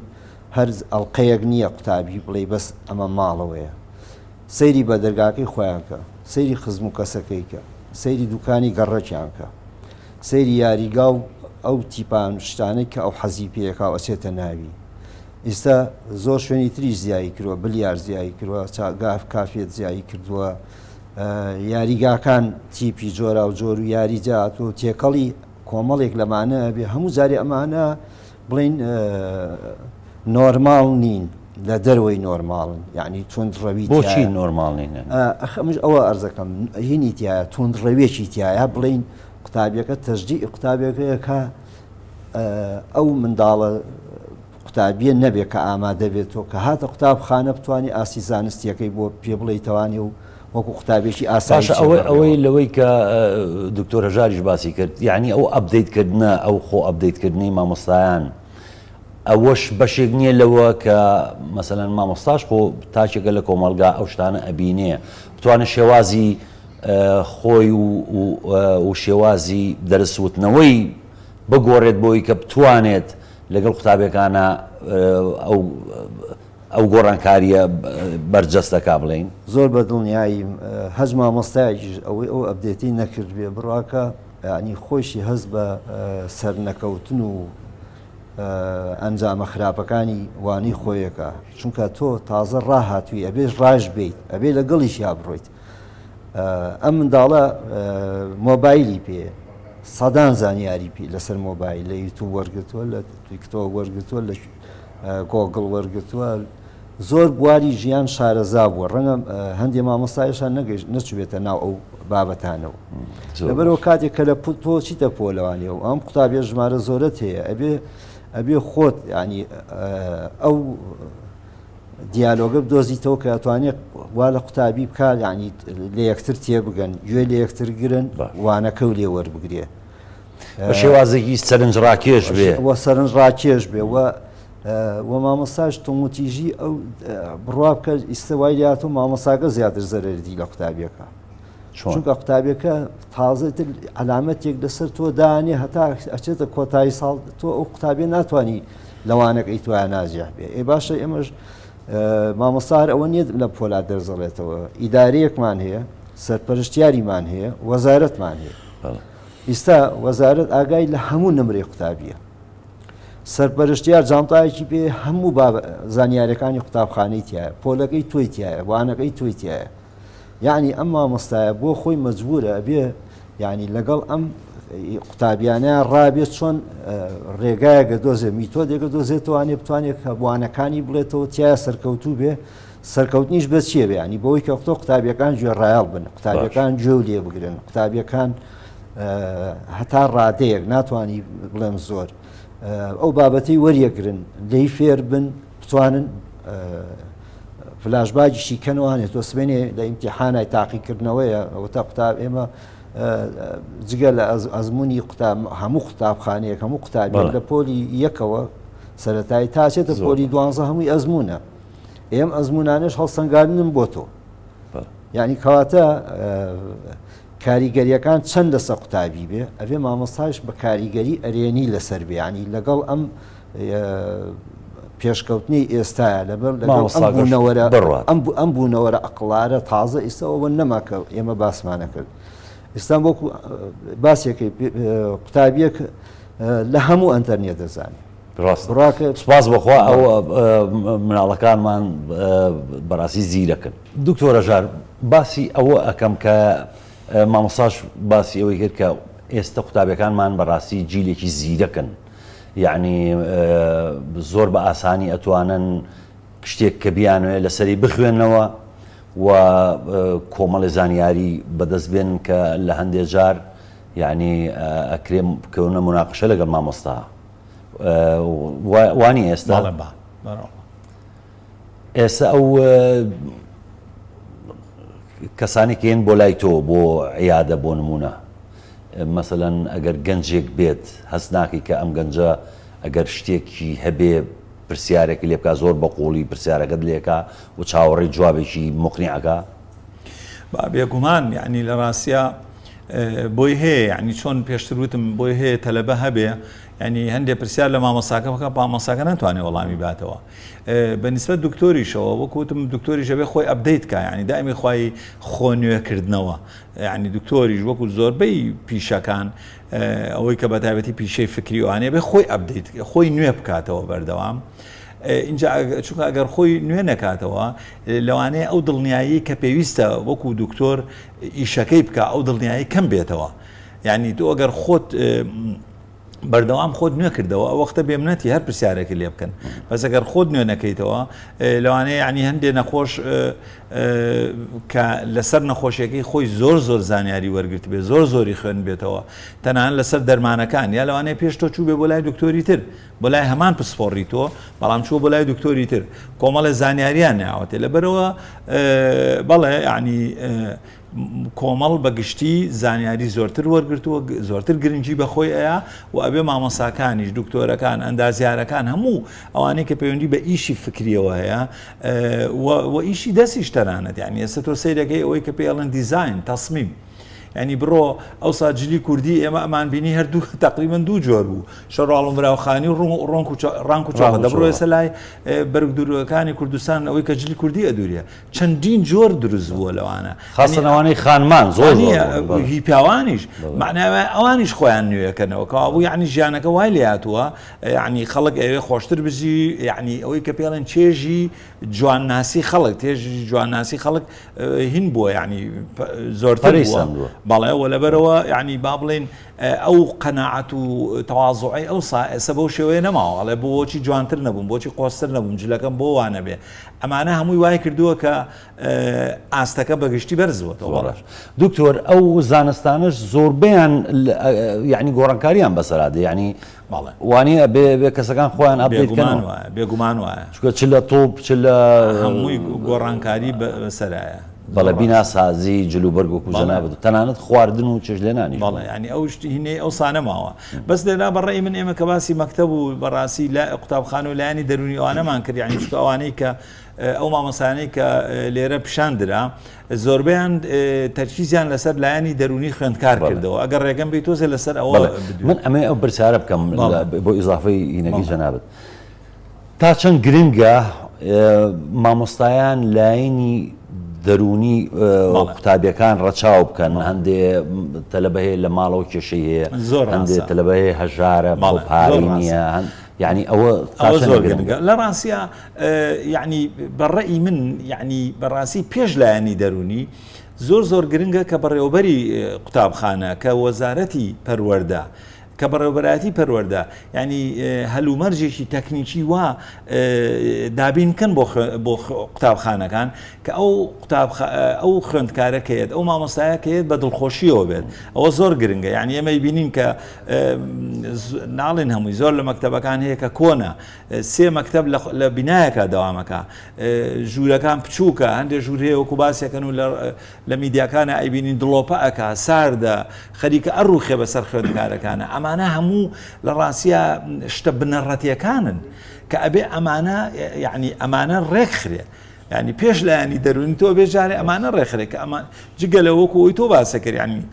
هەر ئەڵلقەیەک نییە قوتابی بڵێ بەس ئەمە ماڵەوەیە سەیری بە دەرگاکەی خۆیانکە سەیری خزم و کەسەکەیکە سەیری دوکانی گەڕەکیانکە سەیری یاریگا و ئەو تیپان شتانەی کە ئەو حەزی پێەکە ئەچێتە ناوی. ئێستا زۆر شوێنی تریش زیایی کردووە بلیار زیایی کردووە چاگاف کافێت زیایی کردووە یاریگاکان تیپی جۆرا و جۆر و یاریجات و تێکەڵی کۆمەڵێک لەمانە بێ هەموو جارێ ئەمانە بڵین نۆرماڵ نین لە دەروەی نۆرماڵن یعنی تونندڕەوی بۆچی نۆرماڵ نین ئەخەمش ئەوە ئەرزەکەم هینی تایە تونندڕەوێکی تایە بڵین قوتابیەکە تەشجیع قوتابیەکەیەکە ئەو منداڵە قوتابیە نەبێت کە ئامادە بێتەوە کە هاتە قوتابخانە بتوانانی ئاسی زانستیەکەی بۆ پێ بڵێیتەوانی و وەکو قوتابێکی ئاسایی ئەوەی لەوەی کە دکتۆر هەژاریش باسی کرد یعنی ئەو ئەپدەیتکردنە ئەو خۆ ئەپدەیتکردنی مامۆستایان ئەوەش بەشێک نییە لەوە کە مەسەلەن مامۆستاش خۆ تاچێکە لە کۆمەلگا ئەو شتانە ئەبینێ بتوانە شێوازی خۆی و شێوازی دەرسوتنەوەی بگۆڕێت بۆی کە بتوانێت لەگەڵ قوتابیەکانە ئەو ئەو گۆڕانکاریە بەرجەستەکا بڵین زۆر بە دڵنیایی هەز مامۆستایەکیش ئەوەی ئەو ئەبدێتی نەکرد بێ بڕاکە ینی خۆشی هەز بە سەرنەکەوتن و ئەنجامە خراپەکانی وانی خۆیەکە چونکە تۆ تازە ڕاهاتووی ئەبێش ڕاش بیت ئەبێ لەگەڵیش یا بڕۆیت ئەم منداڵە مۆبایلی پێ سەدان زانیاری پێ لەسەر مۆبایل لە یوتوب وەرگتووە لە تیکتۆ وەرگتووە لە گۆگڵ وەرگتووە زۆر بواری ژیان شارەزا بووە ڕەنگە هەندێک مامۆستایشان نەگەیشت نەچوێتە ناو ئەو بابەتانەوە لەبەرەوە کاتێک کە لە تۆ چیتە پۆلەوانیەوە ئەم قوتابێ ژمارە زۆرت هەیە ئەبێ خۆت ینی ئەو دیالۆگە بدۆزیتەوە کە ئەتوانێت وا لە قوتابی بکات ینی لە یەکتر تێبگەن گوێ لە یەکتر گرن وانەکە و لێ وەربگرێ بە شێوازێکی سەرنجڕاکێش بێ وە سەرنجڕاکێش بێ وە مامۆستاش تۆموتیژی ئەو بڕوا بکە ئیسەوای لات و مامۆساگە زیاتر زەرەردی لە قوتابیەکە چونکە قوتابیەکە تازەتر علامەتێک لەسەر تۆ دانێ هەتا ئەچێتە کۆتایی ساڵ تۆ ئەو قوتابێ ناتوانانی لەوانەکەی تویان ناجیح بێ باشە ئێمەش مامۆستار ئەوە نیە لە پۆلا دەرزەڵێتەوە ئیدارەیەکمان هەیە سەرپەرشتیاریمان هەیە وەزارەتمان هەیە ئێستا وەزارەت ئاگای لە هەموو نمرەی قوتابیە سەرپەرشتیار جانتایەکی پێ هەموو زانیاریەکانی قوتابخانەی تایە پۆلەکەی توی تایە وانەکەی توی تایە یعنی ئەم مامۆستایە بۆ خۆی مەجبورە بێ ینی لەگەڵ ئەم قوتابیانیان ڕابێت چۆن ڕێگایەکە دۆزێ میتۆدێکە دۆزێتوانێ بتوانێت کە بوانەکانی بڵێتەوە تایە سەرکەوتوو بێ سەرکەوتنیش بە چیە بێ ینی بەوەی کە قوتابیەکان گوێ ڕایال بن قوتابیەکان گوێ لێ بگرن قوتابیەکان هەتا ڕادەیەک ناتوانانی بڵێم زۆر ئەو بابەتی وەریەگرن لی فێر بن بتوانن فلاشباجیشی کەنەوانێت تۆ سبێنێ لە ئیمتیحانای تاقیکردنەوەیە ئەوە تا قوتاب ئێمە جگە لە ئەزمموی هەموو قوتابخانەیەک هەموو قوتابی لە پۆلی یەکەوە سەرەتایی تاچێتە پۆلی دوانزە هەمووی ئەزمونە ئێم ئەزمونانش هەڵسەنگاندنم بۆ تۆ یعنی کەواتە کاریگەریەکان چەند لەسەر قوتابی بێ ئەوێ مامۆستاش بە کاریگەری ئەرێنی لەسەر بێ ینی لەگەڵ ئەم پێشکەوتنی ئێستاە لەبەر ئەم بوونەوەرە ئەقلارە تازە ئێستاەوە نەماکە ئێمە باسمانە کرد ئێستا وەکو باسێکی قوتابیەک لە هەموو ئەنتەرنێت دەزانێت سپاس بەخوا ئەو مناڵەکانمان بەڕاستی زیرەکەن دکتۆرە ژار باسی ئەوە ئەەکەم کە مامۆستاش باسی ئەوەی کرد کە ئێستا قوتابیەکانمان بەڕاستی جیلێکی زیرەکەن یعنی زۆر بە ئاسانی ئەتوانن شتێک کە بیانوێ لەسەری بخوێنەوە و کۆمەڵی زانیاری بەدەست بێن کە لە هەندێک جار یعنی ئەکرێم کەونە مناقشە لەگەڵ مامۆستا وانی ئێستا ئێستا ئەو کەسانی کەین بۆ لای تۆ بۆ عیادە بۆ نمونە مەسەلەن ئەگەر گەنجێک بێت هەست ناکەی کە ئەم گەنجە ئەگەر شتێکی هەبێ پرسیارێکی لێ بکە زۆر بەقوڵی پرسیارەکەت لێکە و چاوەڕێی جوابێکی مقنیعەکە بێگومان یعنی لە ڕاستیە بۆی هەیە یعنی چۆن پێشتر وتم بۆی هەیە تەلەبە هەبێ ینی هەندێک پرسیار لە مامۆستاکە بکە مامۆستاکە ناتوانێت وەڵامی باتەوە بەنسبەت دکتۆریشەوە وەکوتم دکتۆریش بێ خۆی ئەبدەیت کە ینی دائمی خۆی خۆنوێکردنەوە ینی دکتۆریش وەکو زۆربەی پیشەکان ئەوەی کە بەتایبەتی پیشەی فکری وانێ بێ خۆی ئەبدەیت خۆی نوێ بکاتەوە بەردەوام اینجا چونکە ئەگەر خۆی نوێ نەکاتەوە لەوانەیە ئەو دڵنیایی کە پێویستە وەکو دکتۆر ئیشەکەی بکە ئەو دڵنیایی کەم بێتەوە یعنی تۆ ئەگەر خۆت بەردەوام خۆت نوێ کردەوە ئەو وەختە بێمنەتی هەر پرسیارێکی لێ بکەن بەس ئەگەر خۆت نوێ نەکەیتەوە لەوانەیە ینی هەندێک نەخۆش کە لەسەر نەخۆشیەکەی خۆی زۆر زانیاری وەرگرت بێ زۆری خوێن بێتەوە تەنانەت لەسەر دەرمانەکان یا لەوانەیە پێش تۆ چوو بێ بۆ لای دکتۆری تر بۆ لای هەمان پسپۆڕی تۆ بەڵام چوو بۆ لای دکتۆری تر کۆمەڵە زانیاریان ناوەتێ لەبەرەوە بەڵێ ینی کۆمەڵ بەگشتی زانیاری زۆرتر وەرگرتووە زۆرتر گرنگی بەخۆی ئەیە و ئەبێ مامۆساکانیش دکتۆرەکان ئەندازیارەکان هەموو ئەوانەی کە پەیوەندی بە ئیشی فکریەوە هەیە و ئیشی دەستیش تەنانەت یعنی ئێستا تۆ سەیرەکەی ئەوەی کە پێڵەن دیزاین تەسمیم ینی بڕۆ ئەو ساجلی کوردی ئێمە ئەمان بینی هەردوو تقریبا دوو جۆر بوو شەڕاڵم براوخانی و ڕانک و چاڵ دەبڕۆ ێستا لای بەرگدوروەکانی کوردستان ئەوەی کە جلی کوردی ئەدوریە چەندین جۆر دروست بووە لەوانە خاستنەوەی خانمان زۆر هی پیاوانیش معناوە ئەوانیش خۆیان نوێەکەنەوە کەوابوو یعنی ژیانەکە وای لاتووە یعنی خەڵک ئەوێ خۆشتر بژی یعنی ئەوەی کە پێڵێن چێژی جوانناسی خەڵک تێژی جوانناسی خەڵک هین بووە یعنی زۆرتر بەڵێ وە لەبەرەوە یعنی با بڵێن ئەو قەناعەت و تەواضعی ئەو ئێستا بەو شێوەیە نەماوە ئەڵێ بۆچی جوانتر نەبووم بۆچی قۆستر نەبووم جلەکەم بۆ وانە بێ ئەمانە هەمووی وای کردووە کە ئاستەکە بەگشتی بەرزوەتەوە. دکتۆر ئەو زانستانش زۆربیان یعنی گۆڕانکاریان بەسەرادە یعنی وانە بێ کەسەکان خۆیان ئەبێتکەن بێگومان وایە چکە چ لە تۆپ چ لە هەمووی گۆڕانکاری بەسەرایە بەڵێ بیناسازی جلوبەرگ و کوژەنا بێت تەنانەت خواردن و چێژلێنانی بەڵێ ینی ئەو هینێ ئەو سانەماوە بەس لێرا بەڕێی من ئێمە کە باسی مەکتەب و بەڕاستی لە قوتابخانە و لایانی دەرونی ئەوانەمان کرد ینی چکە ئەوانەی کە ئەو مامەسانەی کە لێرە پیشاندرا زۆربیان تەرکیزیان لەسەر لایانی دەرونی خوێندکار کردەوە ئەگەر ڕێگەم بێت تۆزێ لەسەر ئەوە من ئەمێ ئەو پرسیارە بکەم بۆ ئیزافەی هینەکەی جەنابەت تا چەند گرنگە مامۆستایان لاینی دەرونی قوتابیەکان ڕەچاو بکەن هەندێ تەلەبە هەیە لە ماڵەوە کێشەی هەیە هەندێ تەلەبە هەیە هەژارە پارەی نییە یعنی ئەوە زۆر گرنگە لە ڕاستیە یعنی بەڕێی من یعنی بەڕاستی پێش لایەنی دەرونی زۆر گرنگە کە بەڕێوەبەری قوتابخانە کە وەزارەتی پەروەردە کە بەڕێوەبەراتی پەروەردە ینی هەلومەرجێکی تەکنیکی وا دابینکەن بۆ قوتابخانەکان کە ئەو خوێندکارەکەیت ئەو مامۆستایەکەیت بە دڵخۆشیەوە بێت ئەوە زۆر گرنگە یعنی ئێمەی بینین کە ناڵێن هەمووی زۆر لە مەکتەبەکان هەیە کە کۆنە سێ مەکتەب لە بینایەکە دەوامەکە ژوورەکان بچووکە هەندێک ژوور هەیە وەکو باسیەکەن و لە میدیاکانە ئەیبینین دڵۆپە ئەکا ساردە خەریکە ئەڕوخێ بەسەر خوێندکارەکانە ئەمانە هەموو لە ڕاستیە شتە بنەڕەتیەکانن کە ئەبێ ئەمانە یعنی ئەمانە ڕێکخرێ ینی پێش لایانی دەرونی تۆ بێژارێ ئەمانە ڕێکخرێ کە ئەمان جگە لە وەکو ئەوی تۆ باسە کرد ینی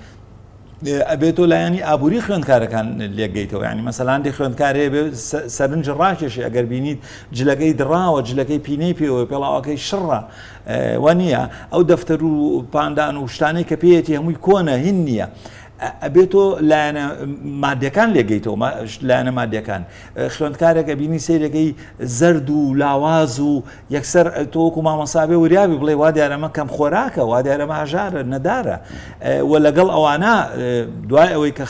ئەبێتۆ لایانی ئابووری خوێندکارەکان لێگەیتەوە ینی مەسەلاندی خوێندکارێ بێ سەرنج ڕاکێشی ئەگەر بینیت جلەکەی دراوە جلەکەی پینەی پێوە پێڵاوەکەی شڕە وە نییە ئەو دەفتەر و پاندان و شتانەی کە پێیەتی هەمووی کۆنە هین نییە ئەبێتۆ لایەنە مادەکان لێگەیتەوە لایەنە مادەکان خوێندکارێکە بینی سیرەکەی زەرد و لاواز و یەکسەر تۆکو مامەسابێ وریابی بڵێ وا دیارەمە کەم خۆراکە وا دیارەمە ئاژارە نەدارە و لەگەڵ ئەوانە دوای ئەوەی کە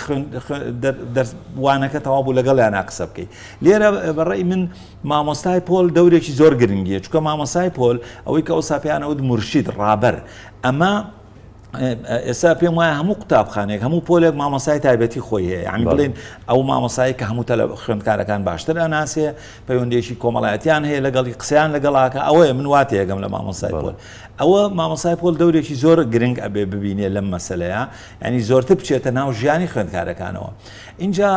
وانەکە تەواو بوو لەگەڵ یانە قسە بکەیت لێرە بەڕێی من مامۆستای پۆل دەورێکی زۆر گرنگیە چکە مامۆستای پۆل ئەوەی کە ئەو ساپیانە ئەو مرشید ڕابەر ئەمە ئێستا پێم وایە هەموو قوتابخانێک هەموو پۆلێک مامۆسای تایبەتی خۆی هەیە یعنی بڵێن ئەو مامۆسایی کە هەموو خوێندکارەکان باشتر ئەناسێ پەیوەندێکی کۆمەڵایەتیان هەیە لەگەڵی قسەیان لەگەڵاکە ئەوەیە من واتەیەگەم لە مامۆسای پۆل ئەوە مامۆسای پۆل دەورێکی زۆر گرنگ ئەبێ ببینێ لەم مەسەلەیە ینی زۆرتر بچێتە ناو ژیانی خوێندکارەکانەوە اینجا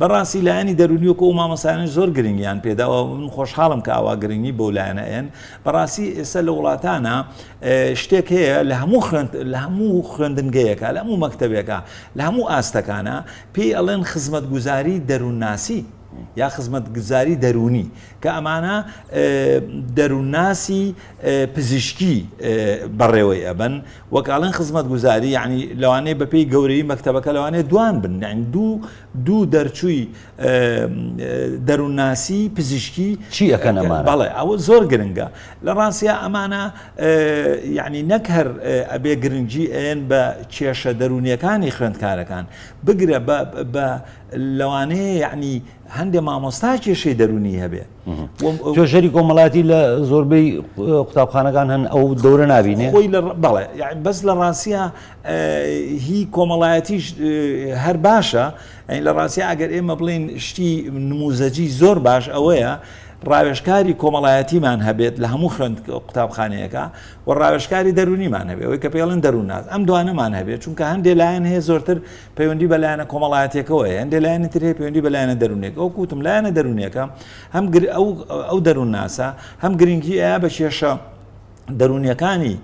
بەڕاستی لایەنی دەرونیوەکە و مامۆسایان زۆر گرنگیان پێداوە من خۆشحاڵم کە ئاوا گرنگی بۆ لایەنەیەن بەڕاستی ئێستا لە وڵاتانە شتێک هەیە لە هەموو خوێندنگەیەکە لە هەموو مەکتەبێکە لە هەموو ئاستەکانە پێی ئەڵێن خزمەتگوزاری دەروونناسی یا خزمەتگوزاری دەرونی کە ئەمانە دەروونناسی پزیشکی بەڕێوەی ئەبن وەکاڵەن خزمەتگوزاری یعنی لەوانەیە بەپێی گەورەی مەکتەبەکە لەوانەیە دوان بن یعنی دوو دەرچووی دەروونناسی پزیشکی چی ئەەکەن ئەمانە بەڵێ ئەوە زۆر گرنگە لە ڕاستیە ئەمانە یعنی نەک هەر ئەبێ گرنگی ئێن بە کێشە دەرونیەکانی خوێندکارەکان بگرە بە لەوانەیە یعنی هەندێ مامۆستا کێشەی دەرونی هەبێ کێشەری کۆمەڵاتی لە زۆربەی قوتابخانەکان هەن ئەو دەورە نابینێ خۆی بەڵێ بەس لە ڕاستیە هی کۆمەڵایەتیش هەر باشە لە ڕاستیە ئەگەر ئێمە بڵین شتی نموزەجی زۆر باش ئەوەیە ڕاوێژکاری کۆمەڵایەتیمان هەبێت لە هەموو خوێند قوتابخانەیەەکە و ڕاوێژکاری دەرونیمان هەبێت ئەوەی کە پێڵن دەروونات ئەم دوانەمان هەبێت چونکە هەندێک لایەن هەیە زۆرتر پەیوەندی بەلایەنە کۆمەڵایەتێکەوە هەندێک لایەنە تر هەیە پەیوەندی بەلایەنە دەرونێک ئەو کوتم لایەنە دەرونیەکە هەم ئەو دەروون ناسا هەم گرنگی ئەیە بە کێشە دەرونیەکانی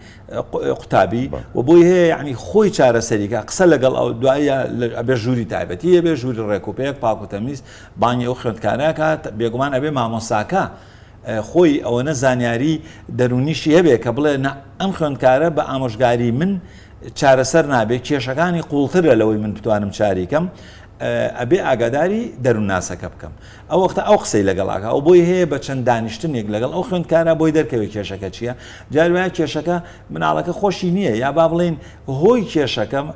قوتابی و بۆی هەیە یعنی خۆی چارەسەریکە قسە لەگەڵ ئەو دوایە ئەبێ ژووری تایبەتی بێ ژووری ڕێکوپەیەک پاک و تەمیز بانی ئەو خوێندکارە کات بێگومان ئەبێ مامۆساکە خۆی ئەوەنە زانیاری دەرونیشی هەبێ کە بڵێ ئەم خوێندکارە بە ئامۆژگاری من چارەسەر نابێت کێشەکانی قوڵترە لەوەی من بتوانم چاریکەم ئەبێ ئاگاداری دەروونناسەکە بکەم ئەو وەختە ئەو قسەی لەگەڵاکە ئەو بۆی هەیە بە چەند دانیشتنێک لەگەڵ ئەو خوێندکارە بۆی دەرکەوێت کێشەکە چییە جار وایە کێشەکە مناڵەکە خۆشی نییە یا با بڵێن هۆی کێشەکەم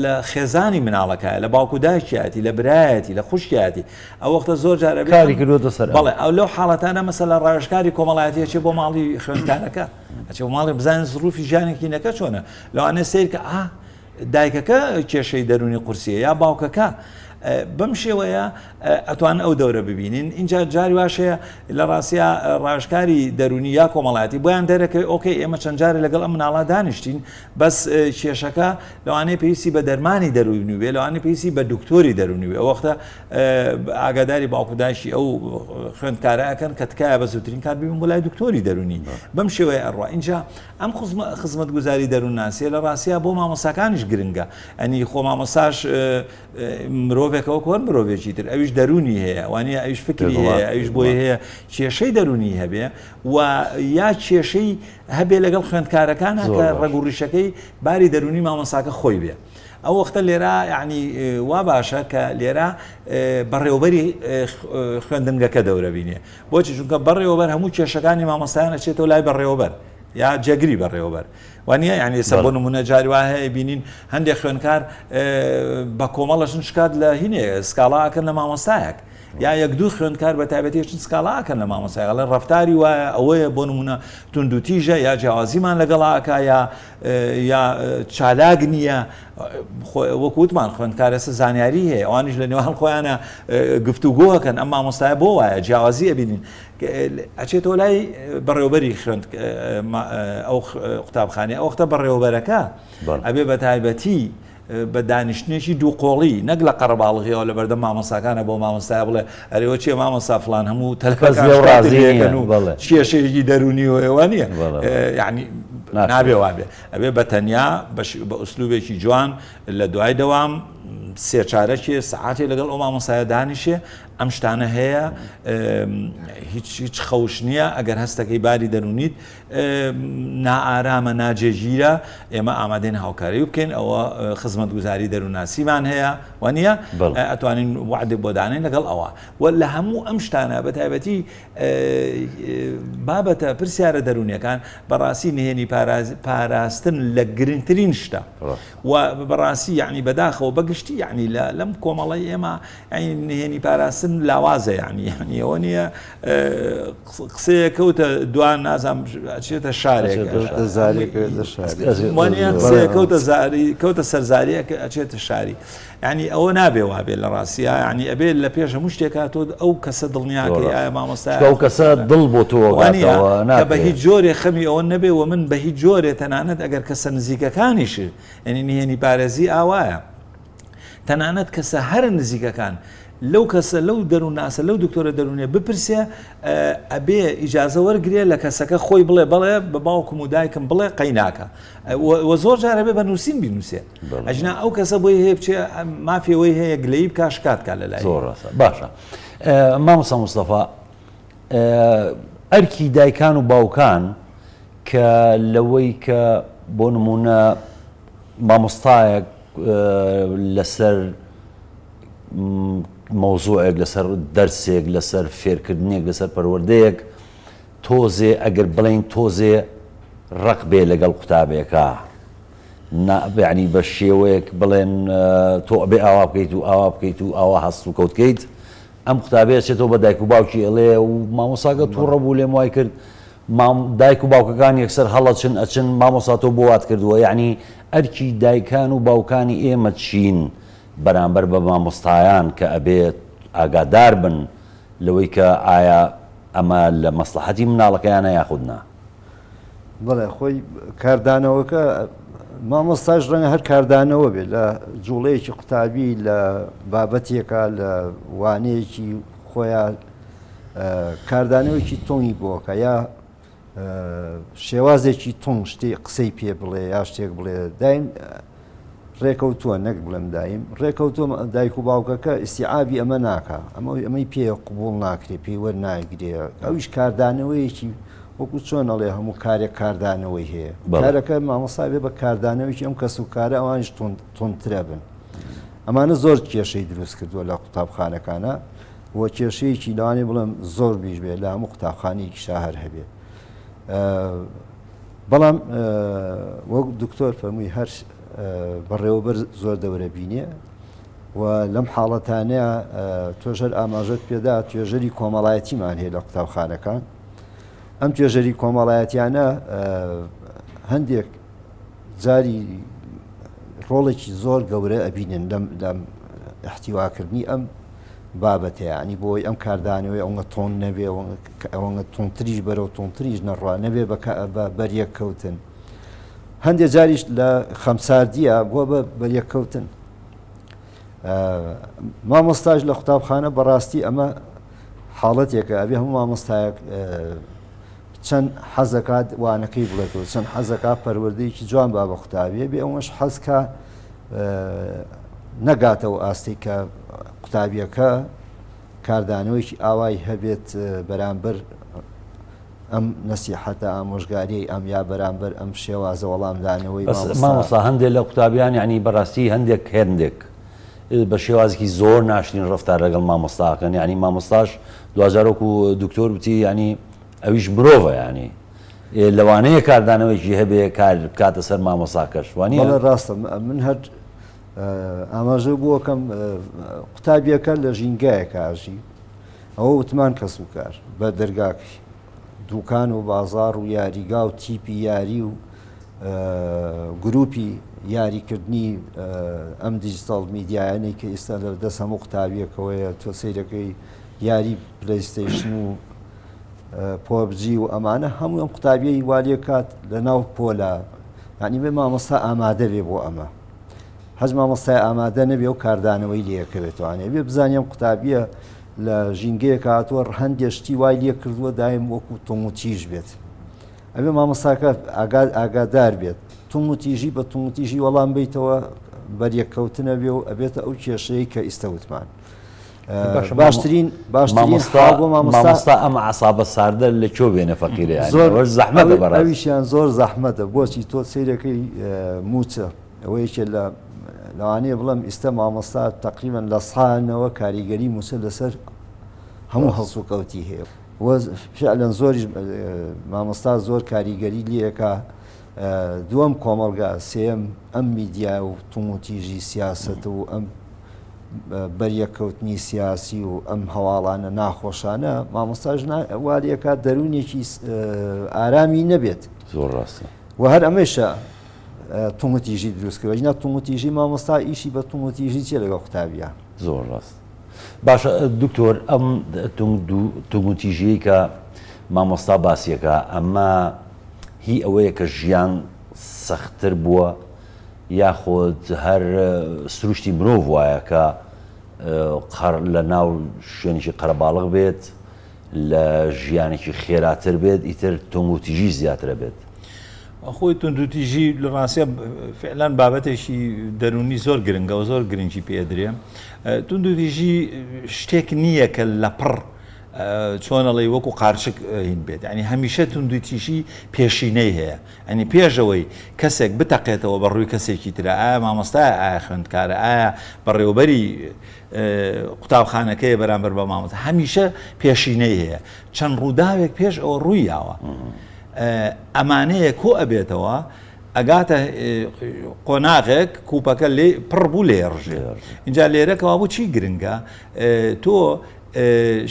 لە خێزانی مناڵەکە لە باوکوداکیاتی لە برایەتی لە خوشکیاتی ئەو وەختە زۆر جارە کاری کردوتە سەر بەڵێ ئەو لەو حاڵەتانە مەسەلا ڕاوێژکاری کۆمەڵایەتی چێ بۆ ماڵی خوێندکارەکە ئەچێ بۆ ماڵی بزانین زروفی ژیانێکی نەکە چۆنە لەوانێ سیر کە دایکەکە کێشەی دەرونی قورسیە یا باوکەکە بەم شێوەیە ئەتوان ئەو دەورە ببینین اینجا جاری واشەیە لە ڕاستیا ڕاژکاری دەرونی یا کۆمەڵاتی بۆیان دەرەکەی ئۆکەی ئێمە چەند جارە لەگەڵ ئەم مناڵا دانیشتین بەس کێشەکە لەوانەیە پێویستی بە دەرمانی دەرونی بێ لەوانەیە پێویستی بە دکتۆری دەرونی بێ ئەو وەختە ئاگاداری باوکوداشی ئەو خوێندکارەکەن کە تکایە بە زووترین کار ببین بۆ لای دکتۆری دەرونی بەم شێوەیە ئەڕوا اینجا ئەم خزمەتگوزاری دەروونناسیە لە ڕاستیا بۆ مامۆساکانیش گرنگە ئەنی خۆ مامۆساش مرۆڤێکەوە کۆن مرۆڤێکی تر ئەویش دەرونی هەیە وانە ئەویش فکری هەیە ئەویش بۆی هەیە کێشەی دەرونی هەبێ و یا کێشەی هەبێ لەگەڵ خوێندکارەکانە کە ڕێگوڕیشەکەی باری دەرونی مامۆساکە خۆی بێ ئەو وەختە لێرە یعنی وا باشە کە لێرە بەڕێوەبەری خوێندنگەکە دەورە بینێ بۆچی چونکە بەڕێوەبەر هەموو کێشەکانی مامۆستایان ئەچێتەوە لای بەڕێوەبەر یا جەگری بەڕێوەبەر وانە ینی سەر بۆ نمونە جاری وایە بینین هەندێک خوێندکار بە کۆمەڵەشن شکات لە هینێ سکاڵاکەن لە مامۆستایەک یا یەک دوو خوێندکار بە تایبەتیشن سکاڵاکەن لە مامۆستایە لە ڕەفتاری وایە ئەوەیە بۆ نمونە توندوتیژە یا جیاوازیمان لەگەڵاکە یا چالاک نییە وەکووتمان خوێندکارەسە زانیاری هەیە ئەوانیش لە نێوان خۆیانە گفتوگۆەکەن ئەم مامۆستایە بۆ وایە جیاوازی ئەبینین ئەچێتەوە لای بەڕێوەبەری خوێند ئەو قوتابخانەی ئەو وەختە بەڕێوەبەرەکە ئەبێ بە تایبەتی بە دانیشتێکی دووقۆڵی نەک لە قەرەباڵغیەوە لە بەردەم مامۆساکانە بۆ مامۆستای بڵێ ئەرێوە چێ مامۆستا فلان هەموو تەلەکەن و کێشەیەکی دەرونی و ئێوە نییە یعنی نابێ وابێ ئەبێ بە تەنیا بە ئوسلوبێکی جوان لە دوای دەوام سێ چارەکی سعاتێ لەگەڵ ئەو مامۆستایە دانیشێ ئەم شتانە هەیە هیچ خەوش نییە ئەگەر هەستەکەی باری دەرونیت نائارامە ناجێگیرە ئێمە ئامادەین هاوکاری بکەین ئەوە خزمەتگوزاری دەروونناسیمان هەیە وانە ئەتوانین وعدێ بۆ دانین لەگەڵ ئەوە و لە هەموو ئەم شتانە بە تایبەتی بابەتە پرسیارە دەرونیەکان بەڕاستی نهێنی پاراستن لە گرنگترین شتە و بەڕاستی یعنی بەداخەوە بەگشتی یعنی لەم کۆمەڵی ئێمە نهێنی پاراستن لاوازە یعنی ئەوە نییە قسەیە کەوتە دوان نازام ئەچێتە شارێک کەوتە سەرزاریە ئەچێتە شاری ینی ئەوە نابێ وابێت لە ڕاستیە ینی ئەبێت لە پێش هەموو شتێکا تۆ ئەو کەسە دڵنیاکەی ئایا مامۆستا ئەو کەسە دڵ بۆ تۆ بە هیچ جۆرێ خەمی ئەوە نەبێ و من بە هیچ جۆرێ تەنانەت ئەگەر کەسە نزیکەکانیش ینی نهێنی پارێزی ئاوایە تەنانەت کەسە هەرە نزیکەکان لەو کەسە لەو دەروونناسە لەو دکتۆرە دەرونێ بپرسێ ئەبێ ئیجازە وەرگێ لە کەسەکە خۆی بڵێ بڵێ بە باوکم و دایکم بڵێ قەیناکە وە زۆر جارە بێ بە نووسین بینوسێ ئەجنا ئەو کەسە بۆی هەیە بچێ مافیەوەی هەیە گلەی بکە شکاتکە لە لای زۆر باشە مامۆستا مستەفا ئەرکی دایکان و باوکان کە لەوەی کە بۆ نمونە مامۆستایەک لەسەر مۆزوعێک لەسەر دەرسێک لەسەر فێرکردنێک لەسەر پەروەردەیەک تۆزێ ئەگەر بڵین تۆزێ ڕق بێ لەگەڵ قوتابێکە ینی بە شێوەیەک بڵێن تۆ ئەبێ ئاوا بکەیت و ئاوا بکەیت و ئاوا هەست و کەوتکەیت ئەم قوتابەیە چێتەوە بە دایک و باوکی ئەڵێ و مامۆساگە تووڕە بوو لێم وای کرد دایک و باوکەکان یەکسەر هەڵەچن ئەچن مامۆستا تۆ بۆ وات کردووە یعنی ئەرکی دایکان و باوکانی ئێمە چین بەرامبەر بە مامۆستایان کە ئەبێت ئاگادار بن لەوەی کە ئایا ئەمە لە مەسلحەتی مناڵەکەیانە یاخودنا بڵێ خۆی کاردانەوەکە مامۆستاش ڕەنگە هەر کاردانەوە بێت لە جوڵەیەکی قوتابی لە بابەتێکە لە وانەیەکی خۆیان کاردانەوەکی تۆنی بۆکە یا شێوازێکی تونگ شتێ قسەی پێ بڵێ یا شتێک بڵێ دایم ڕێکەوتووە نەک بڵم دایم ڕێکەوتۆ دایک و باوکەکە ئیسیعابی ئەمە ناکە ئەمەی پێ قوبوڵ ناکرێ پێی وەرناگرێ ئەویش کاردانەوەیەکی وەکو چۆن ئەڵێ هەموو کارێک کاردانەوەی هەیە کارەکە مامۆستا بێ بە کاردانەوەیکی ئەم کەس و کارە ئەوانش تونترە بن ئەمانە زۆر کێشەی دروست کردووە لە قوتابخانەکانە وە کێشەیەکی لەوانێ بڵم زۆر بیش بێ لە هەموو قوتابخانەیەکی شاهر هەبێ بەڵام وەک دکتۆر فەرمووی هەر بەڕێوەبەر زۆر دەورە بینێ و لەم حاڵەتانەیە تۆژەر ئاماژەت پێدا توێژەری کۆمەڵایەتیمان هەیە لە قوتابخانەکان ئەم توێژەری کۆمەڵایەتیانە هەندێک جاری ڕۆڵێکی زۆر گەورە ئەبینن لەم احتیواکردنی ئەم بابەتەیە ینی بۆی ئەم کاردانەوەی ئەوە تۆن نەبێ ئەوە تونتریش بەرەو تونتریش نەڕوا نەبێ بە بەریەک کەوتن هەندێک جاریش لە خەمساردیە بووە بە بەریەککەوتن مامۆستاش لە قوتابخانە بەڕاستی ئەمە حاڵەتێکە ئەبێ هەموو مامۆستایەک چەند حەزەکات وانەکەی بڵێتەوە چەند حەزەکە پەروەردەیەکی جوان با بە قوتابیە بێ ئەوەش حەزکە نەگاتەوە ئاستی کە قوتابیەکە کاردانەوەیکی ئاوای هەبێت بەرامبەر ئەم نەسیحەتە ئامۆژگاری ئەم یا بەرامبەر ئەم شێوازە وەڵامدانەوەی مامۆستا هەندێک لە قوتابیان یعنی بەڕاستی هەندێک بە شێوازێکی زۆر ناشرین ڕەفتار لەگەڵ مامۆستاکەن ینی مامۆستاش دوجارۆک و دکتۆر وتی ینی ئەویش مرۆڤە ینی لەوانەیە کاردانەوەیکی هەبێ کار بکاتە سەر مامۆستاکەش وانە ڕاستە من هەر ئاماژە بووەکەم قوتابیەکە لە ژینگایەکە ئاژی ئەوە وتمان کەس و کار بە دەرگاکەی دوکان و بازار و یاریگا و تیپی یاری و گروپی یاریکردنی ئەم دیجیتال میدیایانەی کە ئێستا لە دەست هەموو قوتابیەکەوەیە تۆ سیرەکەی یاری پلەیستیشن و پۆبجی و ئەمانە هەموو ئەم قوتابیەی والێ کات لە ناو پۆلا یعنی بێ مامۆستا ئامادە بێ بۆ ئەمە هەز مامۆستای ئامادە نەبێ و کاردانەوەی لەکەوێتوانێ بێ بزانیم قوتابیە لە ژینگەیە هاتووە هەندێشتی وای لێ کردووە دایم وەکو تۆموتیژ بێت ئەبێ مامۆستاکە ئاگادار بێت توموتیژی بە توموتیژی وەڵام بیتەوە بەریەککەوتنە بێ و ئەبێتە ئەو کێشەیە کە ئیسەوتمان باشترین مامۆستا ئەم عسابە ساردە لە کۆ بێنە فەقیرە زۆر زەحمەتە بەڕاستی ئەویشیان زۆر زەحمەتە بۆچی تۆ سیرەکەی موچە ئەوەیەکێ لەوانەیە بڵم ئێستا مامۆستا تقریبا لە ساڵەوە کاریگەری موچە لەسەر هەموو هەڵسوکەوتی هەیە فعلەن زۆریش مامۆستا زۆر کاریگەری لێەکە دووەم کۆمەڵگا سێم ئەم میدیا و توموتیژی سیاسەت و ئەم بەریەکەوتنی سیاسی و ئەم هەواڵانە ناخۆشانە مامۆستاژ واریەکە دەرونێکی ئارامی نەبێت زۆر ڕاستە و هەر ئەمەشە توموتیژی دروستکەوە ژنا توموتیژی مامۆستا ئیشی بە توموتیژی چێ لەگەڵ قوتابیە زۆر ڕاست باشە دکتۆر ئەم توموتیژی کە مامۆستا باسیەکە ئەمە هی ئەوەیە کە ژیان سەختتر بووە یاخۆت هەر سروشتی مرۆڤ وایە کە لە ناو شوێنێکی قەرەباڵغ بێت لە ژیانێکی خێراتر بێت ئیتر توموتیژی زیاترە بێت خۆی توندوتیژی لە ڕاستە فعلان بابەتێکی دەرونی زۆر گرنگە و زۆر گرنگی پێدرێ توندوتیژی شتێک نییە کە لە پڕ چۆنەڵی وەکو قارچک هین بێت ینی هەمیشە توندوتیژی پێشینەی هەیە ئەنی پێشەوەی کەسێک بتەقێتەوە بە ڕووی کەسێکی ترە ئایا مامۆستای ئایا خوێندکارە ئایا بەڕێوەبەری قوتابخانەکەی بەرامبەر بە مامۆستا هەمیشە پێشینەی هەیە چەند ڕووداوێک پێش ئەوە ڕوویاوە ئەمانەیە کۆ ئەبێتەوە ئەگاتە قۆناغێک کوپەکە لێ پڕ بوو لێڕژێ اینجا لێرەکەوا بوو چی گرنگە تۆ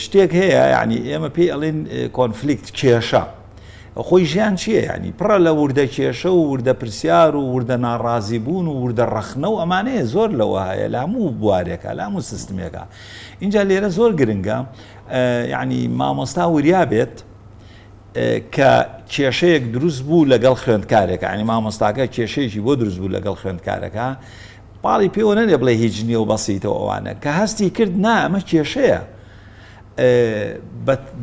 شتێک هەیە ینی ئێمە پێی ئەڵێن کۆنفلیکت کێشە خۆی ژیان چییە ینی پڕە لە وردە کێشە و وردە پرسیار و وردە ناڕازی بوون و وردە ڕەخنە و ئەمانەیە زۆر لەوە هەیە لە هەموو بوارێکە لە هەموو سیستمێکە اینجا لێرە زۆر گرنگە ینی مامۆستا وریا بێت کە کێشەیەک دروست بوو لەگەڵ خوێندکارێکە ینی مامۆستاکە کێشەیەکی بۆ دروست بوو لەگەڵ خوێندکارەکە پاڵی پێوە نەدێ بڵێ هیچ نییە و بەسیتەوە ئەوانە کە هەستی کرد نا ئەمە کێشەیە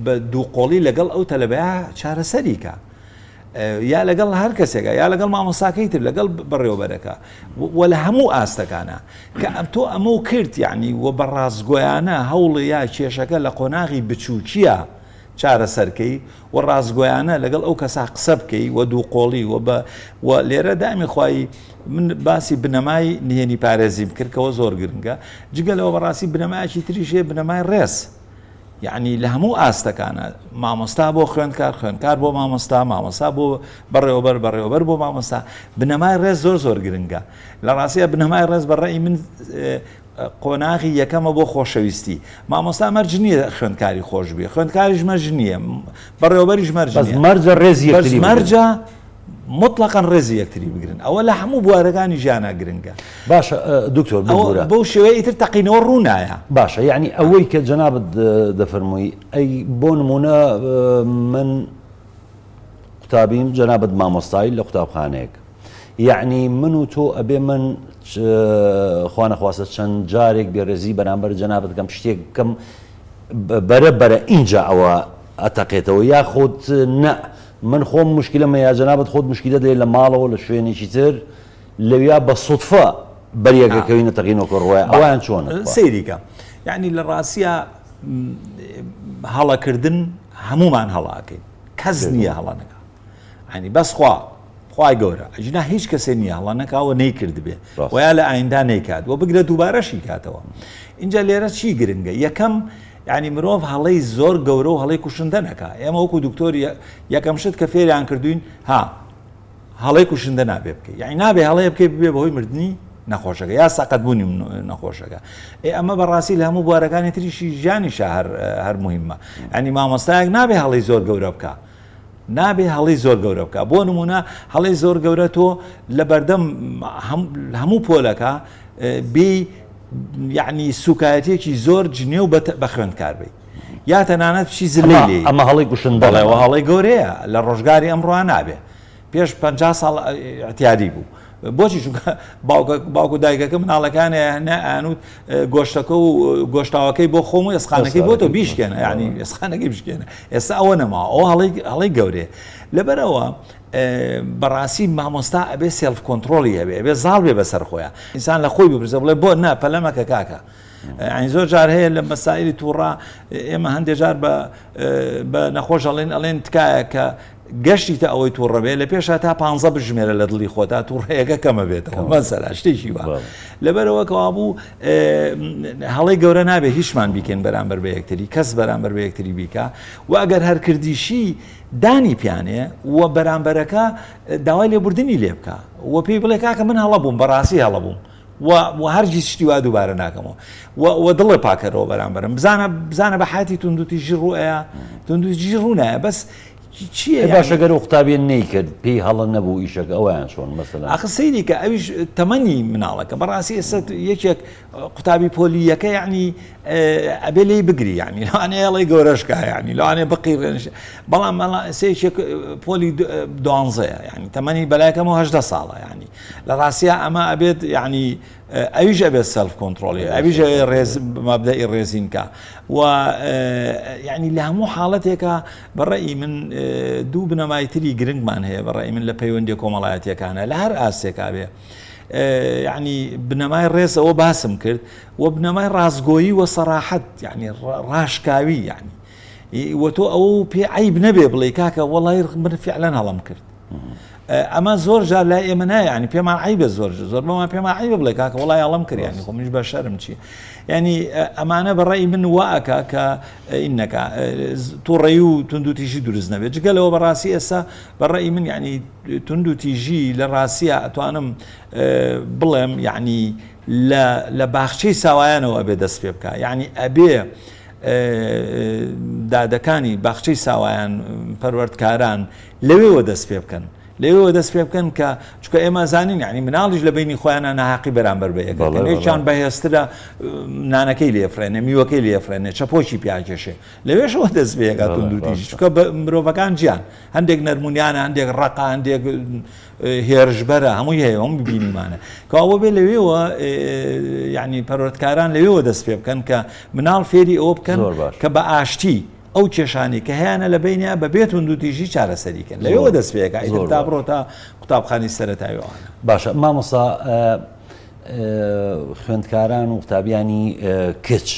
بە دووقۆڵی لەگەڵ ئەو تەلەبەیە چارەسەریکە یا لەگەڵ هەر کەسێکە یا لەگەڵ مامۆستاکەی تر لەگەڵ بەڕێوەبەرەکە وە لە هەموو ئاستەکانە کە تۆ ئەمە کرد یعنی وە بە ڕازگۆیانە هەوڵ یا کێشەکە لە قۆناغی بچووکیە چارەسەرکەی و ڕازگۆیانە لەگەڵ ئەو کەسا قسە بکەی وە دوو قۆڵی و لێرە دامی خوای من باسی بنەمای نهێنی پارێزیم کردکەوە زۆر گرنگە جگەلەوە بەڕاستی بنەمایکی تریشێ بنەمای ڕێز یعنی لە هەموو ئاستەکانە مامۆستا بۆ خوێندکار بۆ مامۆستا بۆ بەڕێوەبەر بۆ مامۆستا بنەمای ڕێز زۆر گرنگە لە ڕاستیە بنەمای ڕێز بەڕێی من قۆناغی یەکەمە بۆ خۆشەویستی مامۆستا مەرج نییە خوێندکاری خۆش بێ خوێندکاریش مەرج نییە بەڕێوەبەریش مەرجە ڕێزی مەرجە مطلقاً ڕێزی یەکتری بگرن ئەوە لە هەموو بوارەکانی ژیانە گرنگە باشە دکتۆر بەو شێوەیە تر تەقینەوە ڕوونایە باشە یعنی ئەوەی کە جەنابەت دەفەرمووی ئەی بۆ نمونە من قوتابیم جەنابەت مامۆستایی لە قوتابخانەیەک یعنی من و تۆ ئەبێ من خوا نەخواستە چەند جارێک بێڕێزی بەرامبەر جەنابەت کەم شتێک کەم بەرە اینجا ئەوە ئەتەقێتەوە یا خۆت نە من خۆم مشکلەمە یا جەنابەت خۆت مشکلە دێ لە ماڵەوە لە شوێنێکی تر لەویا بە سوتفە بەریەکەکەوی نەتەقینەوە ڕۆیە ئەویان چۆن سەیریکە یعنی لە ڕاستیە هەڵەکردن هەمومان هەڵاکەین کەس نییە هەڵانەکە ینی بەس خوای گەورە ئەجنا هیچ کەسێ نییە هەڵانەکەوە نەیکرد بێ ویا لە ئایندا نەیکات و بگرە دووبارەشی کاتەوە اینجا لێرە چی گرنگە یەکەم ینی مرۆڤ هەڵەی زۆر گەورە و هەڵەی کوشندە نەکە ئێمە وەکو دکتۆری یەکەم شت کە فێریان کردوین هەڵەی کوشندە نابێ بکەی یعنی نابێ هەڵەیە بکەی ببێ بەهۆی مردنی نەخۆشەکە یا ساقەتبوونی نەخۆشەکە ئەمە بەڕاستی لە هەموو بوارەکانی تریشی ژیانیشە هەر مهمە ئەنی مامۆستایەک نابێ هەڵەی زۆر گەورە بکە نابێ هەڵی زۆر گەورە بکە بۆ نمونە هەڵی زۆر گەورە تۆ لە بەردەم هەموو پۆلەکە بێ یعنی سوکایەتێکی زۆر جنێ و بە خوێندکار بێ یا تەنانەت بچی زلەی لێ ئەمە هەڵی کوشندەڵێەوە هەڵی گەورەیە لە ڕۆژگاری ئەمڕۆ نابێ پێش 50 ساڵ ئەتیادی بوو بۆچی چونکە باوکو دایکەکە مناڵەکانە ئەنووت گۆشتەکە و گۆشتاوەکەی بۆ خۆم و ئێسخانەکەی بۆ تۆ بیشکێنە ینی ئێسخانەکەی بشکێنە ئێستا ئەوە نەما ئەو هەڵی گەورەیە لەبەرەوە بەڕاستی مامۆستا ئەبێ سێلف کۆنتترۆلی هەبێ ئەبێ زاڵ بێ بەسەر خۆیان ئینسان لە خۆی بپرسە بڵێ بۆ نا پەلەمەکە کاکە ئەین زۆر جار هەیە لە مەسائلی تووڕا ئێمە هەندێک جار بە نەخۆش ئەڵێن تکایە کە گەشتی تا ئەوەی تووڕەبێ لە پێشە تا 15 بژمێرە لە دڵی خۆتا تووڕەیەەکە کەمە بێتەوە مەسەلا شتێکی وە لەبەرەوە کەوا بوو هەڵی گەورە نابێ هیچمان بیکەن بەرامبەر بە یەکتری کەس بەرامبەر بە یەکتری بیکە و ئەگەر هەرکردیشی دانی پیانێ و بەرامبەرەکە داوای لێبوردنی لێ بکە و پێی بڵێ کاکە من هەڵە بووم بەڕاستی هەڵە بووم و هەرگیز شتی وا دووبارە ناکەمەوە و دڵێ پاکەرەوە بەرامبەرم بزانە بە حاتی توندوتیژی ڕوئەیە توندوتیژی ڕوونایە بەس چییە باشەگەر و قوتابیان نەیکرد پێی هەڵە نەبوو ئیشەکە ئەویان چۆن مەسەلا ئەخ سەیری کە ئەویش تەمەنی مناڵەکە بەڕاستی ئێستا یەکێک قوتابی پۆلیەکە یعنی ئەبێ لێی بگری یعنی لەوانەیە هەڵی گەورەشکە یعنی لەوانەیە بقیڕێنش بەڵام سێکێک پۆلی 12 یعنی تەمەنی بەلایەکەمەوە 18 ساڵە یعنی لە ڕاستیە ئەمە ئەبێت یعنی ئەویش ئەبێت سەلف کۆنتترۆلی ئەویش مەبدەئی ڕێزینکە و یعنی لە هەموو حاڵەتێکە بەڕێی من دوو بنەمایتری گرنگمان هەیە بەڕێی من لە پەیوەندی کۆمەڵایەتیەکانە لە هەر ئاستێکا بێ یعنی بنەمای ڕێزەوە باسم کرد و بنەمای ڕازگۆیی و سەراحەت یعنی ڕاشکاوی یعنی وە تۆ ئەوە پێ عیب نەبێ بڵێ کاکە وەڵای من فعلەن هەڵم کرد ئەمە زۆر جار لای ئێمە نایە ینی پێمان عیبە زۆر بەمان پێمان عیبە بڵێ کاکە وەڵای هەڵم کرد ینی خۆ منیش بە شەرم چی ینی ئەمانە بەڕێی من واکە کە ئینەکە تووڕێی و توندوتیژی دروست نەبێت جگەلەوە بەڕاستی ئێستا بەڕێی من ینی توندوتیژی لە ڕاستیە ئەتوانم بڵێم یعنی لە باخچەی ساوایانەوە ئەبێ دەست پێ بکە یعنی ئەبێ دادەکانی باخچەی ساوایان پەروەردکاران لەوێوە دەست پێ بکەن لەوێوە دەست پێ بکەن کە چکە ئێمە زانین یعنی مناڵیش لە بینی خۆیانە ناحەقی بەرامبەر بە یەکێکیان بەهێزترە نانەکەی لێفرێنێ میوەکەی لێفرێنێ چەپۆکی پیاکێشێ لەوێشەوە دەست بێگات توندوتیژی چکە مرۆڤەکان گیان هەندێک نەرمونیانە هەندێک ڕقا هەندێک هێرشبەرە هەمووی هەیە هەم ببینیمانە کەوا بێ لەوێوە یعنی پەروەردکاران لەوێوە دەست پێ بکەن کە مناڵ فێری ئەوە بکەن کە بە ئاشتی ئەو کێشانی کە هیانە لە بینە بە بێت و دوتیژی چارەسەریکەن لەوە دەست پێەکە تا بڕۆ تا قوتابخانی سەرەتاییوانە. باشە مامۆستا خوێندکاران و قوتابیانی کچ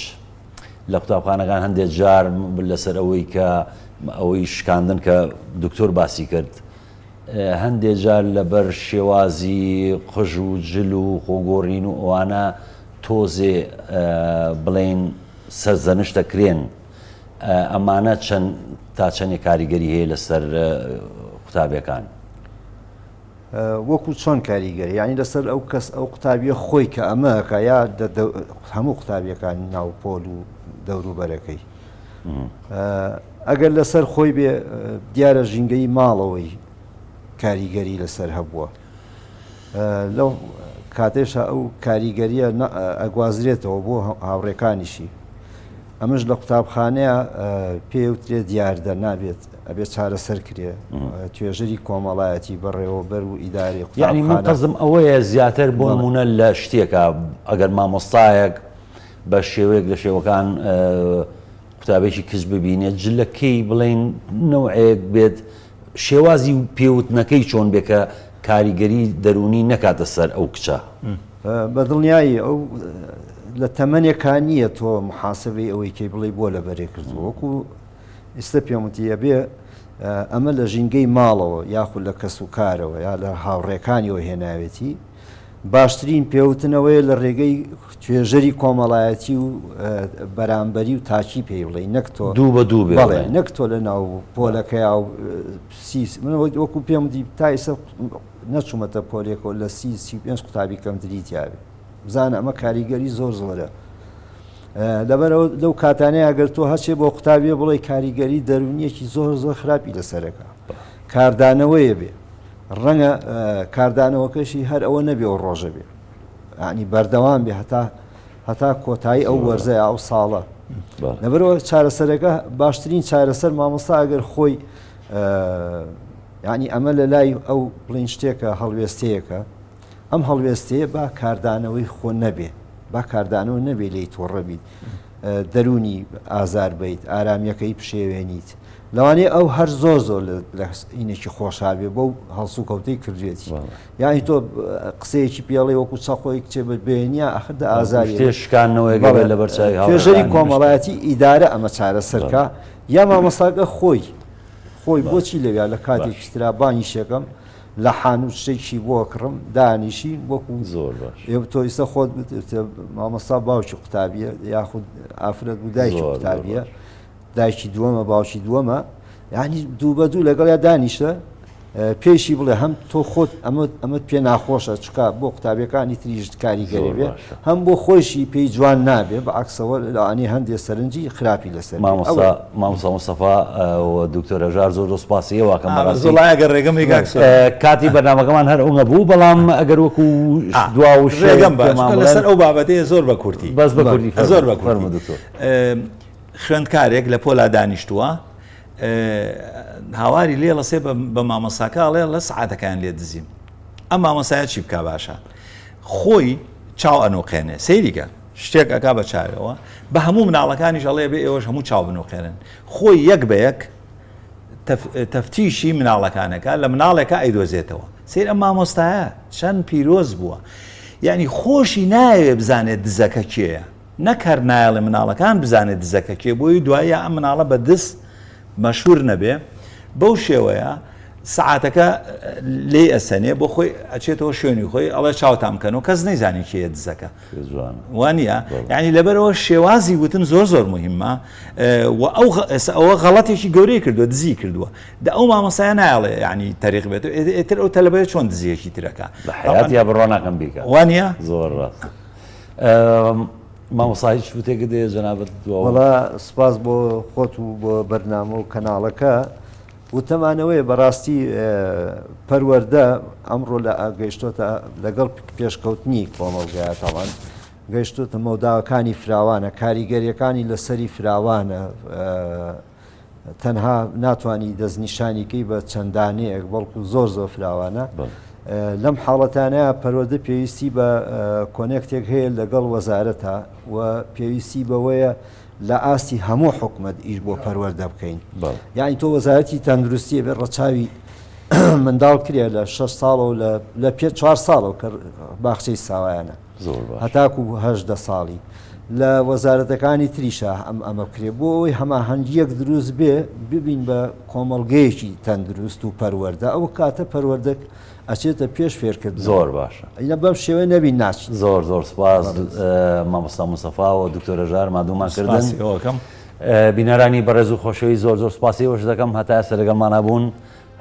لە قوتابخانەکان هەندێک جار لەسەر ئەوەی کە ئەوەی شکاندن کە دکتۆر باسی کرد هەندێک جار لەبەر شێوازی قژ و جل و خۆگۆڕین و ئەوانە تۆزێ بڵێن سەرزەنش دەکرێن ئەمانە چەند تا چەندێک کاریگەری هەیە لەسەر قوتابیەکان وەکو چۆن کاریگەری یعنی لەسەر ئەو کەس ئەو قوتابیە خۆی کە ئەمەکە یا هەموو قوتابیەکان ناوپۆل و دەوروبەرەکەی ئەگەر لەسەر خۆی بێ دیارە ژینگەی ماڵەوەی کاریگەری لەسەر هەبووە لەو کاتێشە ئەو کاریگەریە ئەگوازرێتەوە بۆ هاوڕێکانیشی ئەمەش لە قوتابخانەیە پێوترێ دیاردە نابێت ئەبێت چارەسەر کرێ توێژەری کۆمەڵایەتی بەڕێوەبەر و ئیداری یعنی منتەزم ئەوەیە زیاتر بۆ نمونە لە شتێکە ئەگەر مامۆستایەک بە شێوەیەک لە شێوەکان قوتابێکی کچ ببینێت جلەکەی بڵێن نەوعەیەک بێت شێوازی و پێوتنەکەی چۆن بێکە کاریگەری دەرونی نەکاتە سەر ئەو کچە بە دڵنیایی ئەو لە تەمەنێکان نییە تۆ محاسبەی ئەوەی کەی بڵێ بۆ لە بەرێ کردووە وەکو ئێستا پێموتیە بێ ئەمە لە ژینگەی ماڵەوە یاخود لە کەس و کارەوە یا لە هاوڕێکانیەوە هێناوێتی باشترین پێوتنەوەی لە ڕێگەی توێژەری کۆمەڵایەتی و بەرامبەری و تاچی پێی بڵێ نەک تۆ دوو بە دوو بڵێ نەک تۆ لە ناو پۆلەکە و من وەکو پێم دی تا ئێستا نەچوومەتە پۆلێکەوە لە 35 قوتابی کەمتری تیاوێ بزانە ئەمە کاریگەری زۆر زۆرە لەبەرەوە لەو کاتانەیە ئەگەر تۆ هەچێ بۆ قوتابیە بڵێ کاریگەری دەرونیەکی زۆر زۆر خراپی لەسەرەکە کاردانەوەیە بێ ڕەنگە کاردانەوەکەشی هەر ئەوە نەبێ و ڕۆژە بێ ینی بەردەوام بێ هەتا کۆتایی ئەو وەرزەیە ئەو ساڵە لەبەرەوە چارەسەرەکە باشترین چارەسەر مامۆستا ئەگەر خۆی ینی ئەمە لە لای ئەو بڵین شتێکە هەڵوێستەیەکە ئەم هەڵوێستەیە با کاردانەوەی خۆ نەبێ با کاردانەوە نەبێ لی تۆڕە بیت دەرونی ئازار بیت ئارامیەکەی پشێوێنیت لەوانەیە ئەو هەر زۆر زۆر لە ئینێکی خۆشابێ بەو هەڵسو کەوتەی کردوێتی یانی تۆ قسەیەکی پێڵێ وەکو چەخۆی کچێ بێنیە ئەخدا ئازاری شکانەوەی لە بەرچای توێژەری کۆمەڵایەتی ئیدارە ئەمە چارەسەرکە یا مامۆستاکە خۆی بۆچی لەویا لە کاتێکی ترا بانی شەکەم لە حانوت شتێکی بۆ کڕم دانیشی وەکو زۆر باش تۆ ئێستا خۆت مامۆستا باوکی قوتابیە یاخود ئافرەت و دایکی قوتابیە دایکی دووەمە باوکی دووەمە یعنی دوو بە دوو لەگەڵ یا دانیشتە پێشی بڵێ هەم تۆ خۆت ئەمەت پێ ناخۆشە چکە بۆ قوتابیەکانی تریژ کاریگەری بێ هەم بۆ خۆشی پێی جوان نابێ بە عکسەوە لەوانی هەندێک سەرنجی خراپی لەسەر مامۆستا مستەفا و دکتۆر هەژار زۆر دۆسپاسی واکەم زۆڵایەگەر ڕێگەمی کاتی بەرنامەکەمان هەر ئەوە بوو بەڵام ئەگەر وەکو دوا و ڕێگەم لەسەر ئەو بابەتەیە زۆر بە کورتی بەس بە کوردی زۆر بە خوێندکارێک لە پۆلا دانیشتووە هاواری لێ لەسێ بە مامۆساکەڵێ لە سعاتەکان لێ دزیم ئەم مامۆسایە چی بکە باشە خۆی چاو ئەنوقێنێ سەیریکە شتێک ئەکا بە چاوەوە بە هەموو مناڵەکانی ژەڵێ بێ ئێوەش هەموو چاو بنوقێنن خۆی یەک بە یەک تەفتیشی مناڵەکانەکە لە مناڵێکە ئەیدۆزێتەوە سیر ئەم مامۆستایە چەند پیرۆز بووە یعنی خۆشی نایەوێ بزانێت دزەکە کێیە نەکەر نایڵێ مناڵەکان بزانێت دزەکە کێ بۆی دوایە ئەم مناڵە بە دست مەشهور نەبێ بەو شێوەیە سعاتەکە لێ ئەسەنێ بۆ خۆی ئەچێتەوە شوێنی خۆی ئەڵێ چاوتام بکەنەوە کەس نەیزانی کێیە دزەکە وانە یعنی لەبەرەوە شێوازی وتن زۆر زۆر مهمە ئەوە غەڵەتێکی گەورەی کردووە دزی کردووە دا ئەو مامۆسایە نایڵێ ینی تاریخ بێت ئێتر ئەو تەلەبەیە چۆن دزیەکی ترەکە بە حیات یا بڕۆ ناکەم بیکە وانە زۆر ڕاست مامۆستا هیچ شتێک دێ جەنابەت وەڵا سپاس بۆ خۆت و بۆ بەرنامە و کەناڵەکە وتەمانەوەی بەڕاستی پەروەردە ئەمڕۆ لە گەیشتۆتە لەگەڵ پێشکەوتنی کۆمەڵگایەتەوان گەیشتۆتە مەوداوەکانی فراوانە کاریگەریەکانی لەسەری فراوانە تەنها ناتوانانی دەستنیشانیکەی بە چەندانەیەک بەڵکو زۆر زۆر فراوانە لەم حاڵەتانەیە پەروەردە پێویستی بە کۆنێکتێک هەیە لەگەڵ وەزارەتە و پێویستی بەوەیە لە ئاستی هەموو حکومت ئیش بۆ پەروەردە بکەین بەڵێ. یعنی تۆ وەزارەتی تەندروستی بێ ڕەچاوی منداڵ کرێ لە 6 ساڵ و لە پێ 4 ساڵەوە کە باخچەی ساوایانە زۆر باش. هەتاکو 18 ساڵی لە وەزارەتەکانی تریشە ئەمە بکرێ بۆ ئەوەی هەماهەنگیەک دروست بێ ببین بە کۆمەڵگەیەکی تەندروست و پەروەردە ئەو کاتە پەروەردەک ئەچێتە پێش فێرکرد زۆر باشە. ئەینە بەم شێوە نەبی ناچ زۆر سپاس مامۆستا مستەفا و دکتۆرە ژار مادومان کردن. بینەرانی بەڕێز و خۆشەوی زۆر سپاسی وەش دەکەم هەتا ئێستا لەگەڵمانە بوون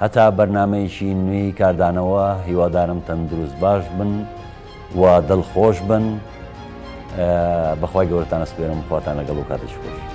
هەتا بەرنامەیەکی نوێی کاردانەوە هیوادارم تەندروست باش بن و دڵخۆش بن بەخوای گەورەتان ئەسپێرم خواتان لەگەڵ و کاتێکی خۆش.